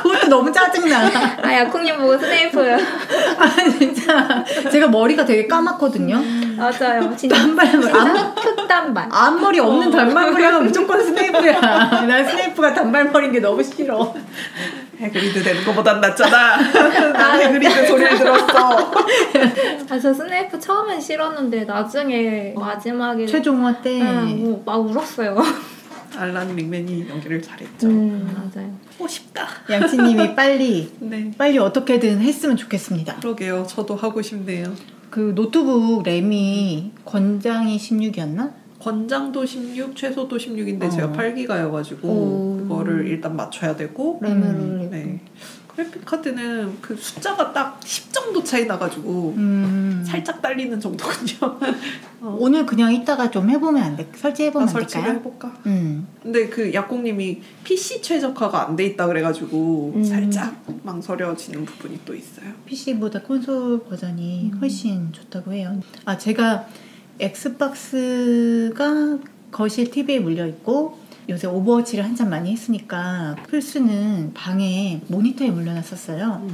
S1: 그것도 너무 짜증나.
S3: 야콩님 보고 스네이프요.
S1: 진짜 제가 머리가 되게 까맣거든요.
S3: 맞아요. 진짜
S1: 단발머리.
S3: 흑단발.
S1: 앞머리 없는 단발머리 하면 무조건 스네이프야. 난 스네이프가 단발머리인 게 너무 싫어.
S2: 해그리드 되는 거보단 낫잖아. 나 해그리드 소리를 들었어.
S3: 저 스네이프 처음엔 싫었는데 나중에 마지막에
S1: 최종화 때
S3: 막 울었어요.
S2: 알란 링맨이 연기를 잘했죠.
S3: 맞아요.
S2: 싶다.
S1: 양치님이 빨리
S2: 네.
S1: 어떻게든 했으면 좋겠습니다.
S2: 그러게요. 저도 하고 싶네요.
S1: 그 노트북 램이 권장이 16이었나?
S2: 권장도 16, 최소도 16인데 제가 8기가여가지고 그거를 일단 맞춰야 되고
S3: 램을 올리고.
S2: 네. 그래픽카드는 그 숫자가 딱 10 정도 차이 나가지고 살짝 딸리는 정도군요.
S1: 오늘 그냥 이따가 좀 해보면 안 돼? 설치해보면 안
S2: 설치를
S1: 될까요?
S2: 해볼까? 근데 그 약공님이 PC 최적화가 안 돼 있다 그래가지고 살짝 망설여지는 부분이 또 있어요.
S1: PC보다 콘솔 버전이 훨씬 좋다고 해요. 제가 엑스박스가 거실 TV에 물려있고 요새 오버워치를 한참 많이 했으니까 플스는 방에 모니터에 물려놨었어요.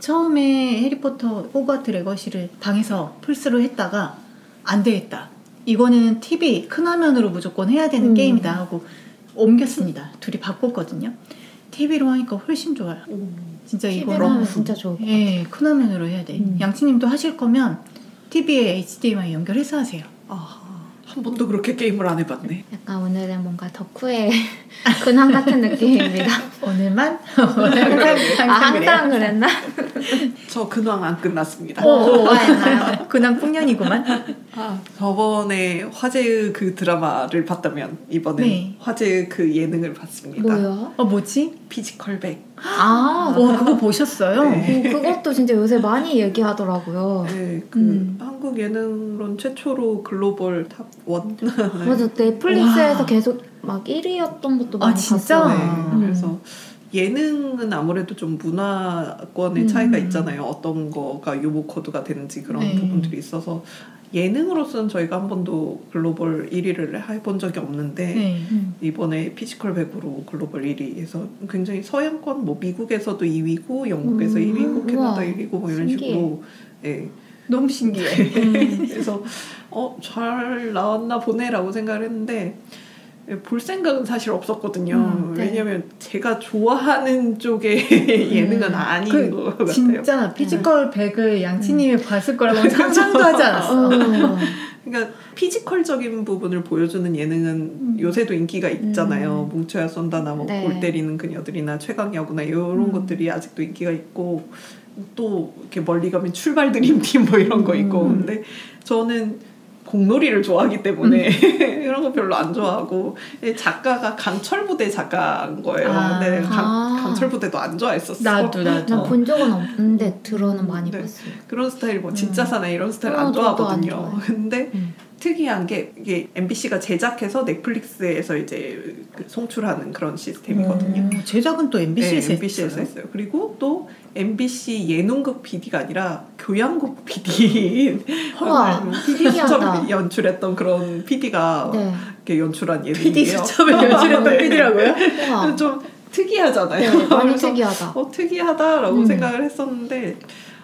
S1: 처음에 해리포터 호그와트 레거시를 방에서 플스로 했다가 안 되겠다. 이거는 TV 큰 화면으로 무조건 해야 되는 게임이다 하고 옮겼습니다. 둘이 바꿨거든요. TV로 하니까 훨씬 좋아요. 진짜
S3: TV로
S1: 이거는
S3: 하면 진짜 좋을 것 같아요.
S1: 예, 큰 화면으로 해야 돼. 양치님도 하실 거면 TV에 HDMI 연결해서 하세요.
S2: 한 번도 그렇게 게임을 안 해봤네.
S3: 약간 오늘은 뭔가 덕후의 근황 같은 느낌입니다.
S1: 오늘만?
S3: 항상 그랬나?
S2: 저 근황 안 끝났습니다.
S3: 좋아했나요?
S1: 근황 풍년이구만.
S2: 저번에 화제의 그 드라마를 봤다면 이번엔
S1: 네.
S2: 화제의 그 예능을 봤습니다.
S3: 뭐요?
S1: 뭐지?
S2: 피지컬백.
S1: 그거 보셨어요?
S2: 네.
S3: 그것도 진짜 요새 많이 얘기하더라고요.
S2: 네, 한국 예능론 최초로 글로벌 탑 1.
S3: 맞아, 넷플릭스에서
S1: 와.
S3: 계속 막 1위였던 것도 많이
S1: 진짜?
S3: 봤어요.
S2: 네, 그래서 예능은 아무래도 좀 문화권의 차이가 있잖아요. 어떤 거가 유머 코드가 되는지 그런
S1: 네.
S2: 부분들이 있어서 예능으로서는 저희가 한 번도 글로벌 1위를 해본 적이 없는데
S1: 네.
S2: 이번에 피지컬 100으로 글로벌 1위에서 굉장히 서양권 뭐 미국에서도 2위고 영국에서 1위고 캐나다 1위고 뭐 이런
S3: 신기해.
S2: 식으로 예.
S1: 너무 신기해.
S2: 그래서 잘 나왔나 보네라고 생각을 했는데 볼 생각은 사실 없었거든요.
S3: 네.
S2: 왜냐면 제가 좋아하는 쪽의 예능은 아닌 것 같아요.
S1: 진짜 피지컬 100을 양치님이 봤을 거라고 상상도 하지 않았어.
S2: 그러니까 피지컬적인 부분을 보여주는 예능은 요새도 인기가 있잖아요. 뭉쳐야 쏜다나 뭐
S3: 네.
S2: 골 때리는 그녀들이나 최강야구나 이런 것들이 아직도 인기가 있고 또 이렇게 멀리 가면 출발 드림팀 뭐 이런 거 있고 근데 저는 공놀이를 좋아하기 때문에 이런 거 별로 안 좋아하고 작가가 강철부대 작가인 거예요. 근데 강철부대도 안 좋아했었어.
S1: 나도.
S3: 난 본 적은 없는데 들어는 많이
S2: 네.
S3: 봤어요.
S2: 그런 스타일 뭐 진짜사나 이런 스타일 안
S3: 저도 안
S2: 좋아하거든요.
S3: 좋아해요.
S2: 근데 특이한 게 이게 MBC가 제작해서 넷플릭스에서 이제 송출하는 그런 시스템이거든요.
S1: 제작은 또 MBC에서
S2: 네, MBC에서 했어요. 그리고 또 MBC 예능국 PD가 아니라 교양국 PD
S3: 우와, 신기하다.
S2: 연출했던 그런 PD가
S3: 네.
S2: 이렇게 연출한 예능이에요.
S1: PD 수첩을 연출했던 PD라고요?
S3: 우와.
S2: 좀 특이하잖아요.
S3: 네, 많이
S2: 그래서
S3: 특이하다.
S2: 특이하다라고 생각을 했었는데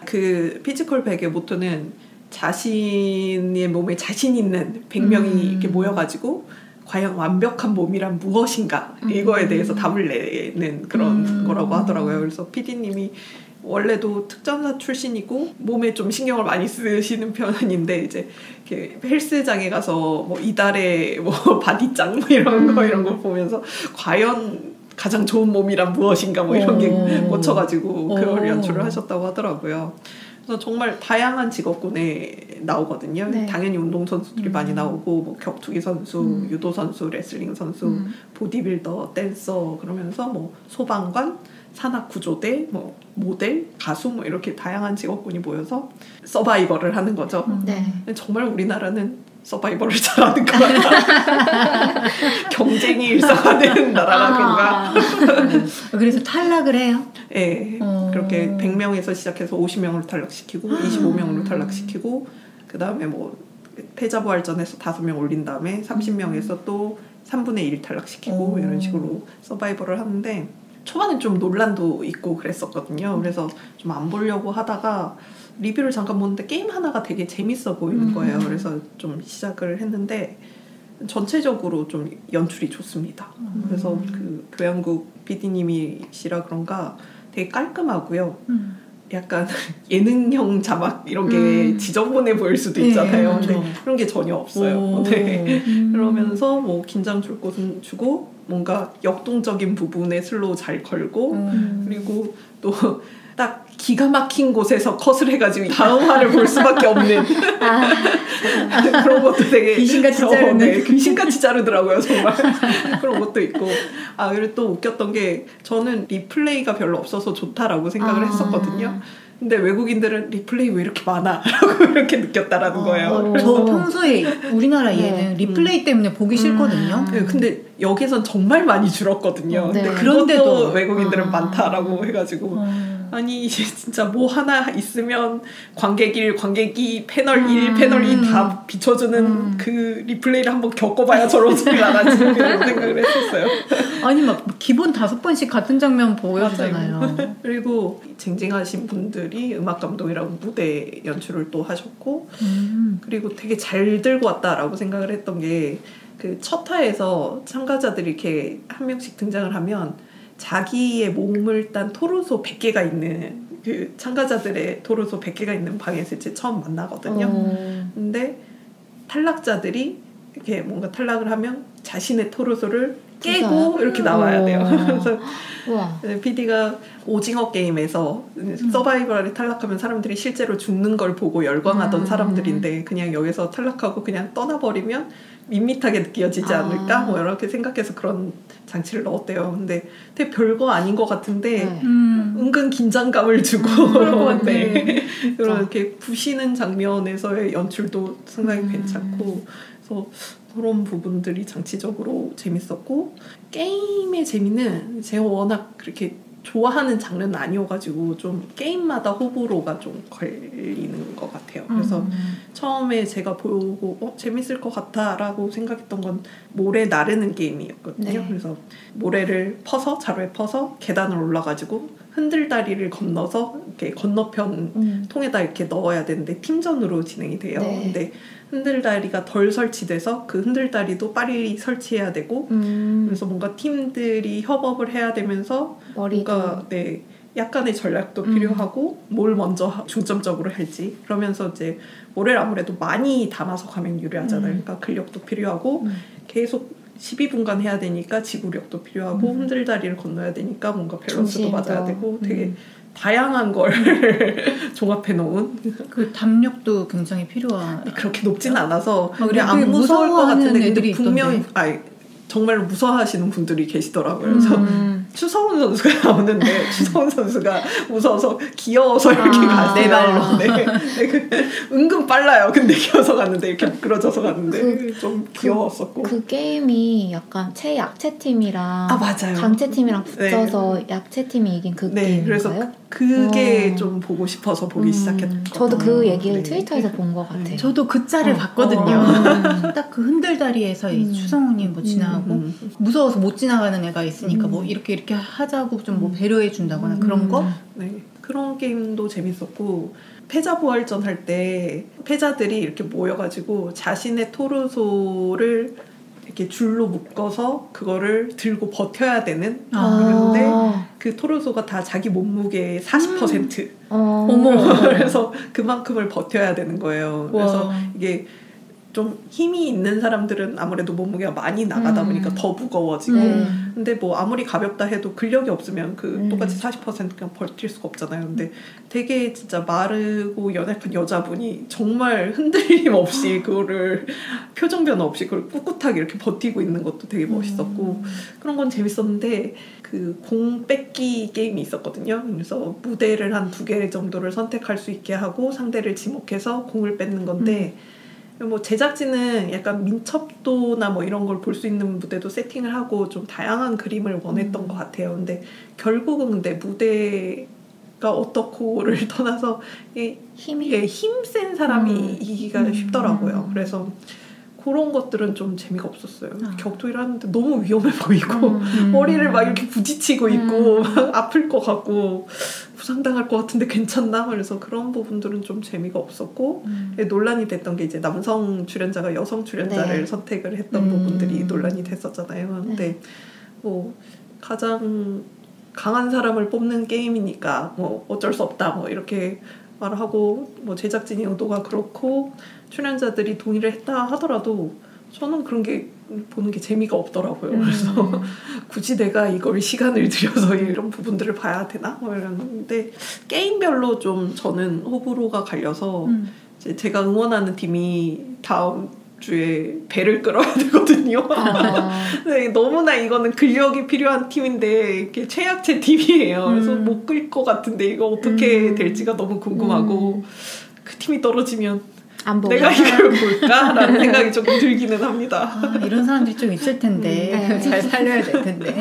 S2: 그 피지컬 100의 모토는 자신의 몸에 자신 있는 100명이 이렇게 모여가지고 과연 완벽한 몸이란 무엇인가 이거에 대해서 답을 내는 그런 거라고 하더라고요. 그래서 PD님이 원래도 특전사 출신이고 몸에 좀 신경을 많이 쓰시는 편인데 이제 이렇게 헬스장에 가서 뭐 이달의 뭐 바디짱 뭐 이런 거 보면서 과연 가장 좋은 몸이란 무엇인가 뭐 이런 게 꽂혀가지고 그걸 연출을 하셨다고 하더라고요. 그래서 정말 다양한 직업군에 나오거든요.
S3: 네.
S2: 당연히 운동선수들이 많이 나오고 뭐 격투기 선수, 유도 선수, 레슬링 선수, 보디빌더, 댄서 그러면서 뭐 소방관, 산악구조대, 뭐 모델, 가수 뭐 이렇게 다양한 직업군이 모여서 서바이벌을 하는 거죠.
S3: 네.
S2: 근데 정말 우리나라는 서바이벌을 잘하는 것 같아. 경쟁이 일상화되는 나라라든가.
S1: 그래서 탈락을 해요?
S2: 네. 그렇게 100명에서 시작해서 50명으로 탈락시키고 25명으로 탈락시키고 그 다음에 뭐 패자부활전에서 5명 올린 다음에 30명에서 또 3분의 1 탈락시키고 이런 식으로 서바이벌을 하는데 초반에 좀 논란도 있고 그랬었거든요. 그래서 좀 안 보려고 하다가 리뷰를 잠깐 보는데 게임 하나가 되게 재밌어 보이는 거예요. 그래서 좀 시작을 했는데 전체적으로 좀 연출이 좋습니다. 그래서 그 교양국 PD님이시라 그런가 되게 깔끔하고요. 약간 예능형 자막 이런 게 지저분해 보일 수도 있잖아요. 근데 그런 게 전혀 없어요. 네. 그러면서 뭐 긴장 줄 곳은 주고 뭔가 역동적인 부분에 슬로우 잘 걸고 그리고 또 딱 기가 막힌 곳에서 컷을 해가지고 다음 화를 볼 수밖에 없는 그런 것도 되게
S1: 귀신같이 자르는
S2: 네, 귀신같이 자르더라고요 정말. 그런 것도 있고 그리고 또 웃겼던 게 저는 리플레이가 별로 없어서 좋다라고 생각을 했었거든요. 근데 외국인들은 리플레이 왜 이렇게 많아? 라고 이렇게 느꼈다라는 거예요.
S1: 저 평소에 우리나라 얘는 리플레이 때문에 보기 싫거든요.
S2: 네, 근데 여기선 정말 많이 줄었거든요.
S3: 네.
S2: 근데 그런데도 외국인들은 많다라고 해가지고 아니 이제 진짜 뭐 하나 있으면 관객 1, 관객 2, 패널 1, 패널 2 다 비춰주는 그 리플레이를 한번 겪어봐야 저런 소리를 안 하지 이런 생각을 했었어요.
S1: 아니 막 기본 5번씩 같은 장면 보여주잖아요.
S2: 그리고 쟁쟁하신 분들이 음악 감독이라고 무대 연출을 또 하셨고 그리고 되게 잘 들고 왔다라고 생각을 했던 게 그 첫 화에서 참가자들이 이렇게 한 명씩 등장을 하면 자기의 몸을 딴 토르소 100개가 있는 그 참가자들의 토르소 100개가 있는 방에서 이제 처음 만나거든요. 근데 탈락자들이 이렇게 뭔가 탈락을 하면 자신의 토르소를 깨고 이렇게 나와야 돼요. 그래서 PD가 오징어 게임에서 서바이벌에 탈락하면 사람들이 실제로 죽는 걸 보고 열광하던 사람들인데 그냥 여기서 탈락하고 그냥 떠나버리면 밋밋하게 느껴지지 않을까? 뭐 이렇게 생각해서 그런 장치를 넣었대요. 근데 되게 별거 아닌 것 같은데 은근 긴장감을 주고 네. 이렇게 부시는 장면에서의 연출도 상당히 괜찮고 그래서 그런 부분들이 장치적으로 재밌었고 게임의 재미는 제가 워낙 그렇게 좋아하는 장르는 아니어가지고 좀 게임마다 호불호가 좀 걸리는 것 같아요. 그래서 처음에 제가 보고 재밌을 것 같다라고 생각했던 건 모래 나르는 게임이었거든요. 네. 그래서 모래를 퍼서 자루에 퍼서 계단을 올라가지고 흔들다리를 건너서 이렇게 건너편 통에다 이렇게 넣어야 되는데 팀전으로 진행이 돼요. 네. 근데 흔들다리가 덜 설치돼서 그 흔들다리도 빨리 설치해야 되고 그래서 뭔가 팀들이 협업을 해야 되면서 뭔가 약간의 전략도 필요하고 뭘 먼저 중점적으로 할지 그러면서 이제 모래를 아무래도 많이 담아서 가면 유리하잖아요. 그러니까 근력도 필요하고 계속 12분간 해야 되니까 지구력도 필요하고 흔들다리를 건너야 되니까 뭔가 밸런스도 맞아야 되고 되게 다양한 걸 종합해 놓은
S1: 그 담력도 굉장히 필요한
S2: 그렇게 높진 않아서 그냥 안 무서울 것 같은데 근데 분명히 정말로 무서워하시는 분들이 계시더라고요. 그래서 추성훈 선수가 나오는데 추성훈 선수가 무서워서 귀여워서 이렇게 가세요.
S1: 네 발로.
S2: 네. 은근 빨라요. 근데 기어서 갔는데 이렇게 미끄러져서 갔는데 좀 귀여웠었고.
S3: 그 게임이 약간 최약체 팀이랑
S2: 맞아요.
S3: 강체 팀이랑 붙어서 약체 팀이 이긴 그 게임인가요?
S2: 그래서 그게 좀 보고 싶어서 보기 시작했거든요.
S3: 저도 그 얘기를 트위터에서 본 것 같아요.
S1: 저도 그 짤을 봤거든요. 딱 그 흔들다리에서 이 추성훈이 뭐 지나가고 무서워서 못 지나가는 애가 있으니까 뭐 이렇게 하자고 좀 뭐 배려해 준다거나 그런 거?
S2: 네. 그런 게임도 재밌었고 패자부활전 할 때 패자들이 이렇게 모여가지고 자신의 토르소를 이렇게 줄로 묶어서 그거를 들고 버텨야 되는 그런데 그 토르소가 다 자기 몸무게의 40%
S1: 어머.
S2: 그래서 그만큼을 버텨야 되는 거예요. 그래서 이게 좀 힘이 있는 사람들은 아무래도 몸무게가 많이 나가다 보니까 더 무거워지고 근데 뭐 아무리 가볍다 해도 근력이 없으면 그 똑같이 40% 그냥 버틸 수가 없잖아요. 근데 되게 진짜 마르고 연약한 여자분이 정말 흔들림 없이 그거를 표정 변화 없이 그걸 꿋꿋하게 이렇게 버티고 있는 것도 되게 멋있었고 그런 건 재밌었는데 그 공 뺏기 게임이 있었거든요. 그래서 무대를 한 2개 정도를 선택할 수 있게 하고 상대를 지목해서 공을 뺏는 건데 뭐 제작진은 약간 민첩도나 뭐 이런 걸 볼 수 있는 무대도 세팅을 하고 좀 다양한 그림을 원했던 것 같아요. 근데 결국은 근데 무대가 어떻고를 떠나서 힘센 사람이 이기가 쉽더라고요. 그래서 그런 것들은 좀 재미가 없었어요. 격투기를 하는데 너무 위험해 보이고 머리를 막 이렇게 부딪히고 있고 막 아플 것 같고 부상당할 것 같은데 괜찮나? 그래서 그런 부분들은 좀 재미가 없었고 논란이 됐던 게 이제 남성 출연자가 여성 출연자를
S3: 네.
S2: 선택을 했던 부분들이 논란이 됐었잖아요. 근데 뭐 가장 강한 사람을 뽑는 게임이니까 뭐 어쩔 수 없다 뭐 이렇게 말을 하고 뭐 제작진의 의도가 그렇고 출연자들이 동의를 했다 하더라도 저는 그런 게 보는 게 재미가 없더라고요. 그래서 굳이 내가 이걸 시간을 들여서 이런 부분들을 봐야 되나? 뭐 이랬는데 게임별로 좀 저는 호불호가 갈려서 이제 제가 응원하는 팀이 다음 주에 배를 끌어야 되거든요. 네, 너무나 이거는 근력이 필요한 팀인데 이게 최약체 팀이에요. 그래서 못 끌 것 같은데 이거 어떻게 될지가 너무 궁금하고 그 팀이 떨어지면 내가 이걸 볼까라는 생각이 조금 들기는 합니다.
S1: 이런 사람들이 좀 있을 텐데 잘 살려야 될 텐데.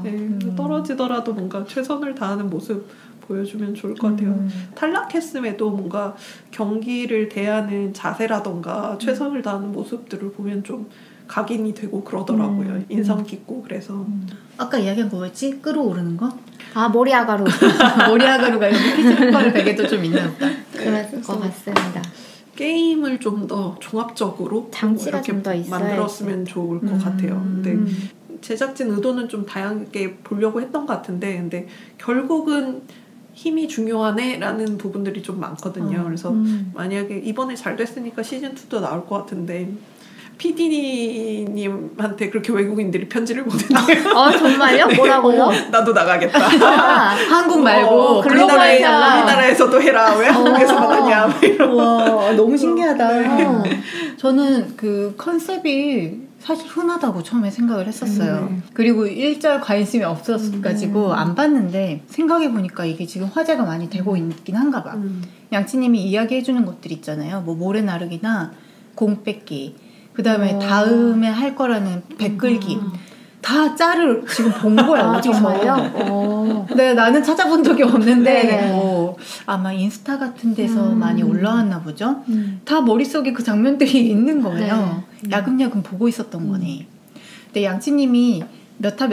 S2: 네, 떨어지더라도 뭔가 최선을 다하는 모습 보여주면 좋을 것 같아요. 탈락했음에도 뭔가 경기를 대하는 자세라던가 최선을 다하는 모습들을 보면 좀 각인이 되고 그러더라고요. 인상 깊고 그래서.
S1: 아까 이야기한 거 뭐였지? 끌어오르는 거?
S3: 모리아가루.
S1: 모리아가루가 여기 피지컬 베개도 좀 있나 보다.
S3: 그랬을 것 같습니다.
S2: 게임을 좀 더 종합적으로
S3: 장치가 좀 더 있어야
S2: 만들었으면 좋을 것 같아요. 근데 제작진 의도는 좀 다양하게 보려고 했던 것 같은데 근데 결국은 힘이 중요하네라는 부분들이 좀 많거든요. 그래서 만약에 이번에 잘 됐으니까 시즌2도 나올 것 같은데 PD님한테 그렇게 외국인들이 편지를 보냈는데
S3: 정말요?
S2: 네.
S3: 뭐라고요?
S2: 나도 나가겠다.
S1: 한국 말고
S2: 우리나라에서도 해라. 왜 한국에서만 하냐.
S1: 와 너무 신기하다. 저는 그 컨셉이 사실 흔하다고 처음에 생각을 했었어요. 그리고 일절 관심이 없어가지고 안 봤는데 생각해보니까 이게 지금 화제가 많이 되고 있긴 한가 봐. 양치님이 이야기해주는 것들 있잖아요. 뭐 모래 나르기나 공 뺏기, 그 다음에 다음에 할 거라는 배 끌기. 다 짤을 지금 본 거야. 어디서.
S3: 정말요?
S1: 네, 나는 찾아본 적이 없는데 뭐 아마 인스타 같은 데서 많이 올라왔나 보죠. 다 머릿속에 그 장면들이 있는 거예요. 야금야금 보고 있었던 거네. 근데 양치님이 몇 화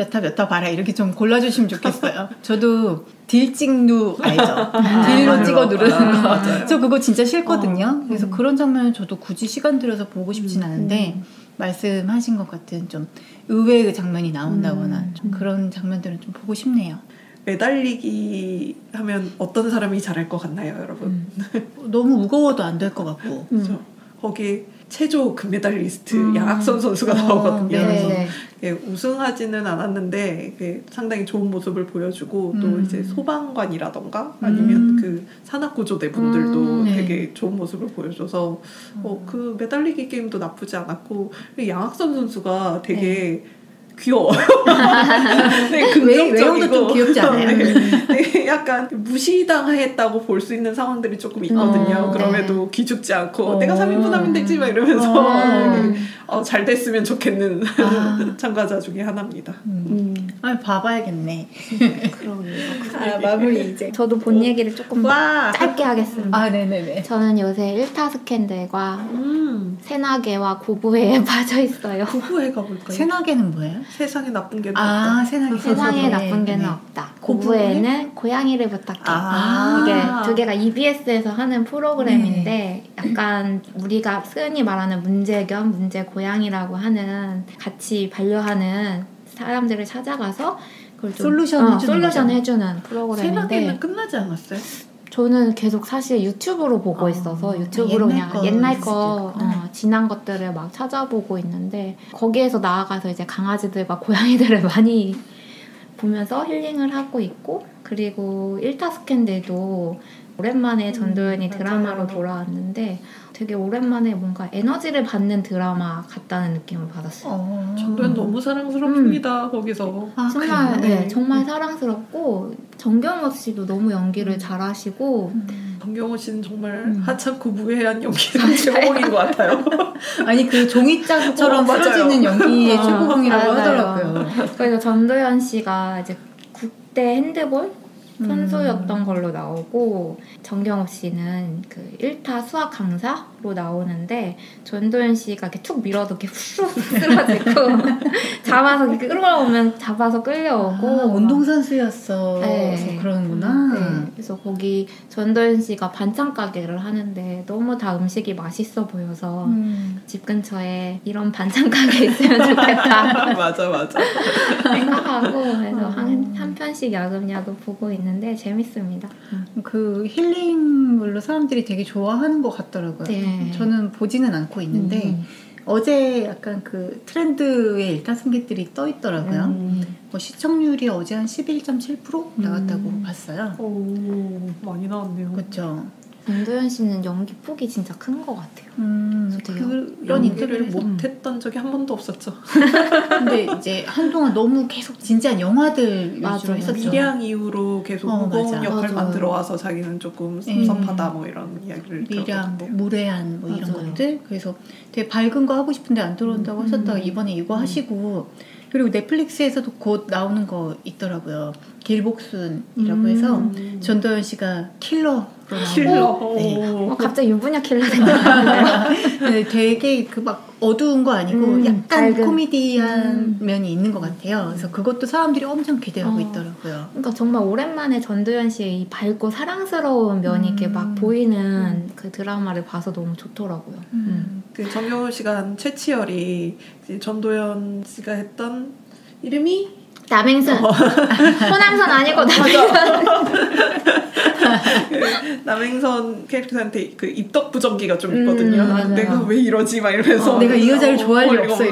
S1: 봐라 이렇게 좀 골라주시면 좋겠어요. 저도 딜찍누 알죠? 딜로 찍어 누르는 거. 저 그거 진짜 싫거든요. 그래서 그런 장면은 저도 굳이 시간 들여서 보고 싶진 않은데 말씀하신 것 같은 좀 의외의 장면이 나온다거나 좀 그런 장면들은 좀 보고 싶네요.
S2: 매달리기 하면 어떤 사람이 잘할 것 같나요, 여러분?
S1: 너무 무거워도 안 될 것 같고.
S2: 그렇죠. 거기 체조 금메달리스트 양학선 선수가 나오거든요. 그래서 예, 우승하지는 않았는데 상당히 좋은 모습을 보여주고 또 이제 소방관이라던가 아니면 그 산악구조대 분들도 되게 좋은 모습을 보여줘서 그 메달리기 게임도 나쁘지 않았고 양학선 선수가 되게 귀여워요. 네,
S1: 외형도 좀 귀엽지 않아요?
S2: 네, 약간 무시당했다고 볼 수 있는 상황들이 조금 있거든요. 그럼에도 기죽지 않고 내가 3인분 하면 되지 막 이러면서 잘 됐으면 좋겠는 참가자 중에 하나입니다.
S1: 봐봐야겠네.
S3: 그러게요.
S1: 마무리 이제.
S3: 저도 본 얘기를 조금 짧게 하겠습니다.
S1: 네네네.
S3: 저는 요새 1타 스캔들과 새나개와 고부회에 빠져 있어요.
S2: 고부회가 뭘까요?
S1: 새나개는 뭐예요?
S2: 세상에 나쁜 개는 없다.
S3: 세상에 나쁜 개는 없다. 고부회는 고양이를 부탁해. 이게 두 개가 EBS에서 하는 프로그램인데 약간 우리가 흔히 말하는 문제견, 문제고양이라고 하는 같이 반려하는 사람들을 찾아가서 그걸 좀 솔루션 해주는 프로그램인데
S2: 새나개는 끝나지 않았어요?
S3: 저는 계속 사실 유튜브로 보고 있어서 유튜브로 옛날 거 지난 것들을 막 찾아보고 있는데 거기에서 나아가서 이제 강아지들과 고양이들을 많이 보면서 힐링을 하고 있고 그리고 1타 스캔들도 오랜만에 전도연이 드라마로 돌아왔는데 되게 오랜만에 뭔가 에너지를 받는 드라마 같다는 느낌을 받았어요.
S2: 전도연 너무 사랑스럽습니다. 거기서.
S3: 정말 정말 사랑스럽고 정경호 씨도 너무 연기를 잘하시고
S2: 정경호 씨는 정말 하찮고 무해한 연기의 최고봉인 것 같아요.
S1: 아니 그 종이짝처럼 쓰러지는 연기의 최고봉이라고 하더라고요.
S3: 그래서 전도연 씨가 이제 국대 핸드볼 선수였던 걸로 나오고 정경호 씨는 그 1타 수학 강사로 나오는데 전도연 씨가 이렇게 툭 밀어도 이렇게 훅 쓰러지고 잡아서 이렇게 끌어오면 잡아서 끌려오고
S1: 운동선수였어.
S3: 네.
S1: 그러는구나.
S3: 네. 그래서 거기 전도연 씨가 반찬 가게를 하는데 너무 다 음식이 맛있어 보여서 집 근처에 이런 반찬 가게 있으면 좋겠다.
S2: 맞아.
S3: 생각하고 그래서 한 편씩 야금야금 보고 있는데 재밌습니다.
S1: 그 힐링물로 사람들이 되게 좋아하는 것 같더라고요.
S3: 네.
S1: 저는 보지는 않고 있는데 어제 약간 그 트렌드의 일타승객들이 떠 있더라고요. 뭐 시청률이 어제 한 11.7% 나왔다고 봤어요.
S2: 오, 많이 나왔네요.
S1: 그렇죠.
S3: 전도연 씨는 연기 폭이 진짜 큰 것 같아요.
S1: 그런 인터뷰를
S2: 못했던 적이 한 번도 없었죠.
S1: 근데 이제 한동안 너무 계속 진지한 영화들 위주로
S3: 맞아요.
S1: 했었죠.
S2: 미량 이후로 계속 무거운
S1: 맞아.
S2: 역할만 들어와서 자기는 조금 섭섭하다 뭐 이런 이야기를
S1: 미량, 뭐 무례한 뭐 이런
S3: 맞아요.
S1: 것들. 그래서 되게 밝은 거 하고 싶은데 안 들어온다고 하셨다가 이번에 이거 하시고 그리고 넷플릭스에서도 곧 나오는 거 있더라고요. 길복순이라고 해서 전도연 씨가 킬러로 나오고 네.
S3: 갑자기 유부녀 킬러 생각나는데요.
S1: 네, 되게 그 막 어두운 거 아니고 약간
S3: 밝은.
S1: 코미디한 면이 있는 것 같아요. 그래서 그것도 사람들이 엄청 기대하고 있더라고요.
S3: 그러니까 정말 오랜만에 전도연 씨의 이 밝고 사랑스러운 면이 이렇게 막 보이는 그 드라마를 봐서 너무 좋더라고요.
S2: 그 정경호 씨가 한 최치열이 이제 전도연 씨가 했던 이름이
S3: 남행선. 호남선 아니고 남행선.
S2: 남행선 캐릭터한테 그 입덕부정기가 좀 있거든요.
S3: 맞아요.
S2: 내가 왜 이러지 막 이러면서
S1: 내가 이 여자를 좋아할 리 없어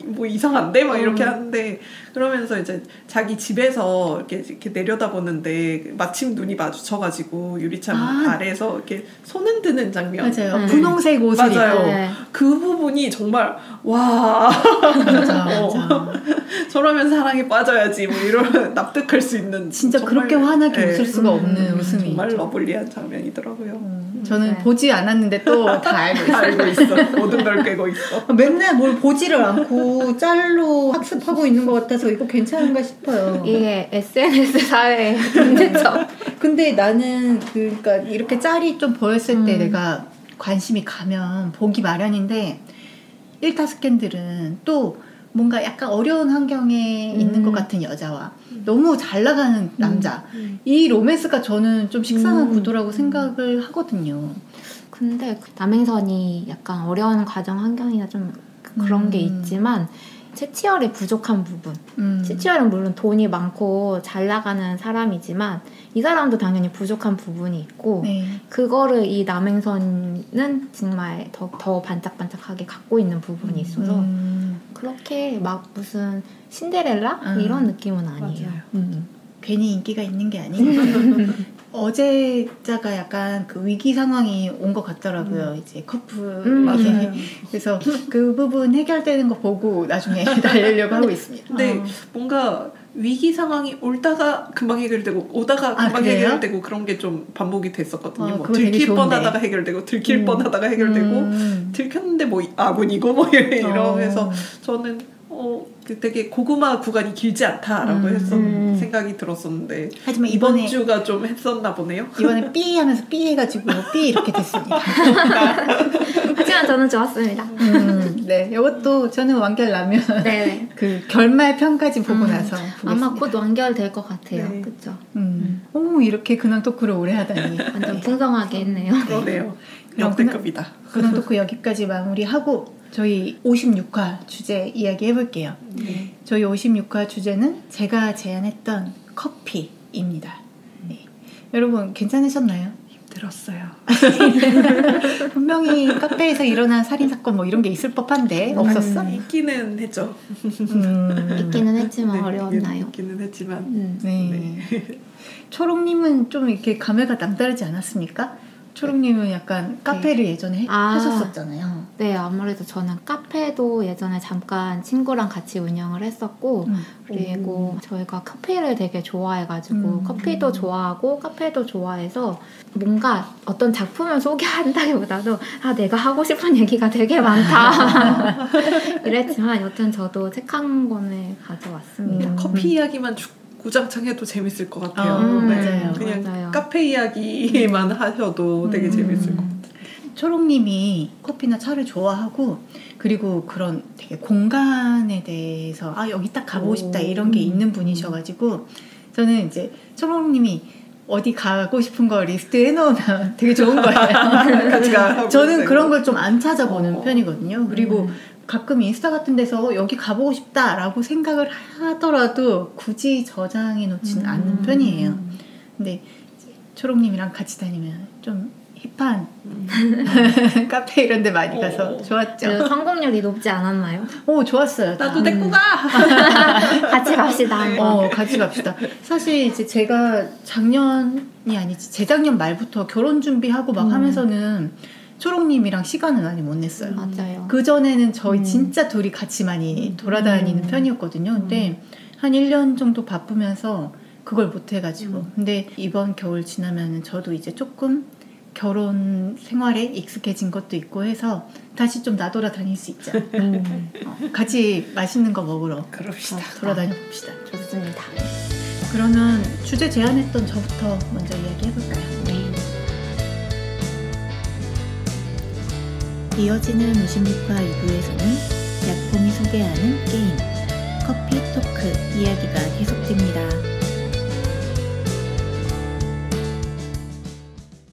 S2: 뭐 이상한데 막 이렇게 하는데 그러면서 이제 자기 집에서 이렇게 내려다보는데 마침 눈이 마주쳐가지고 유리창 아래에서 이렇게 손 흔드는 장면.
S1: 맞아요. 분홍색 옷을
S2: 맞아요.
S1: 입고
S3: 네.
S2: 그 부분이 정말 와
S1: 맞아.
S2: 저러면 사랑에 빠져야지 뭐 이런 납득할 수 있는
S1: 진짜
S2: 정말,
S1: 그렇게 환하게
S2: 네.
S1: 웃을 수가 없는 웃음이
S2: 정말
S1: 있죠.
S2: 러블리한 장면이더라고요.
S1: 저는
S3: 네.
S1: 보지 않았는데 또 다 알고 있어요.
S2: 알고 있어. 모든 걸 깨고 있어.
S1: 맨날 뭘 보지를 않고 짤로 학습하고 있는 것 같아서 이거 괜찮은가 싶어요.
S3: 이게 SNS 사회의 문제점.
S1: 근데 나는 그러니까 이렇게 짤이 좀 보였을 때 내가 관심이 가면 보기 마련인데 일타 스캔들은 또 뭔가 약간 어려운 환경에 있는 것 같은 여자와 너무 잘 나가는 남자 이 로맨스가 저는 좀 식상한 구도라고 생각을 하거든요.
S3: 근데 그 남행선이 약간 어려운 가정 환경이나 좀 그런 게 있지만 최치열의 부족한 부분. 최치열은 물론 돈이 많고 잘 나가는 사람이지만 이 사람도 당연히 부족한 부분이 있고
S1: 네.
S3: 그거를 이 남행선은 정말 더 반짝반짝하게 갖고 있는 부분이 있어서 그렇게 막 무슨 신데렐라? 이런 느낌은 아니에요.
S1: 괜히 인기가 있는 게 아니고 어제자가 약간 그 위기 상황이 온 것 같더라고요. 이제 커플이 그래서 그 부분 해결되는 거 보고 나중에 달리려고 하고 있습니다.
S2: 근데 뭔가 위기 상황이 올다가 금방 해결되고 오다가 금방 해결되고 그런 게 좀 반복이 됐었거든요. 뭐 들킬 뻔하다가 해결되고 들킬 뻔하다가 해결되고 들켰는데 뭐 아군이고 뭐 이러면서 저는 그 되게 고구마 구간이 길지 않다라고 생각이 들었었는데
S1: 하지만
S2: 이번
S1: 이번에
S2: 주가 좀 했었나 보네요.
S1: 이번에 삐 하면서 삐 해가지고 삐 이렇게 됐습니다.
S3: 하지만 저는 좋았습니다.
S1: 네, 이것도 저는 완결나면
S3: 네.
S1: 그 결말 편까지 보고 나서 보겠습니다.
S3: 아마 곧 완결될 것 같아요.
S2: 네.
S3: 그렇죠?
S1: 오 이렇게 근황 토크를 오래 하다니
S3: 완전 풍성하게 했네요.
S2: 그러네요.
S1: 그럼
S2: 역대급이다.
S1: 근황 토크 여기까지 마무리하고 저희 56화 주제 이야기 해볼게요.
S2: 네.
S1: 저희 56화 주제는 제가 제안했던 커피입니다. 네. 여러분 괜찮으셨나요?
S2: 들었어요.
S1: 분명히 카페에서 일어난 살인사건 뭐 이런 게 있을 법한데 없었어?
S2: 있기는 했죠.
S3: 있기는 했지만
S2: 네,
S3: 어려웠나요?
S2: 있기는 했지만
S1: 네. 초롱님은 좀 이렇게 감회가 남다르지 않았습니까? 초롱님은 약간 카페를 예전에 하셨었잖아요.
S3: 네, 아무래도 저는 카페도 예전에 잠깐 친구랑 같이 운영을 했었고 그리고 저희가 커피를 되게 좋아해가지고 커피도 좋아하고 카페도 좋아해서 뭔가 어떤 작품을 소개한다기보다도 내가 하고 싶은 얘기가 되게 많다 이랬지만 여튼 저도 책 한 권을 가져왔습니다.
S2: 커피 이야기만 구장창 해도 재밌을 것 같아요.
S1: 맞아요.
S2: 그냥
S3: 맞아요.
S2: 카페 이야기만 하셔도 되게 재밌을 것 같아요.
S1: 초롱님이 커피나 차를 좋아하고 그리고 그런 되게 공간에 대해서 여기 딱 가보고 싶다 이런 게 있는 분이셔가지고 저는 이제 초롱님이 어디 가고 싶은 거 리스트 해놓으면 되게 좋은 거예요. 저는 그런 걸 좀 안 찾아보는 편이거든요. 그리고 가끔 인스타 같은 데서 여기 가보고 싶다라고 생각을 하더라도 굳이 저장해 놓지는 않는 편이에요. 근데 초롱님이랑 같이 다니면 좀 힙한 카페 이런 데 많이 가서 좋았죠.
S3: 성공률이 높지 않았나요?
S1: 좋았어요.
S2: 나도 데리고 가!
S3: 같이 갑시다.
S1: 같이 갑시다. 사실 이제 제가 작년이 아니지 재작년 말부터 결혼 준비하고 막 하면서는 초롱님이랑 시간을 많이 못 냈어요.
S3: 맞아요.
S1: 그전에는 저희 진짜 둘이 같이 많이 돌아다니는 편이었거든요. 근데 한 1년 정도 바쁘면서 그걸 못 해가지고 근데 이번 겨울 지나면 저도 이제 조금 결혼 생활에 익숙해진 것도 있고 해서 다시 좀 나돌아 다닐 수 있죠. 같이 맛있는 거 먹으러
S2: 그럽시다.
S1: 돌아다녀 봅시다.
S3: 좋습니다.
S1: 그러면 주제 제안했던 저부터 먼저 이야기해볼까요?
S3: 네.
S1: 이어지는 무심리과 2부에서는 약봉이 소개하는 게임, 커피 토크 이야기가 계속됩니다.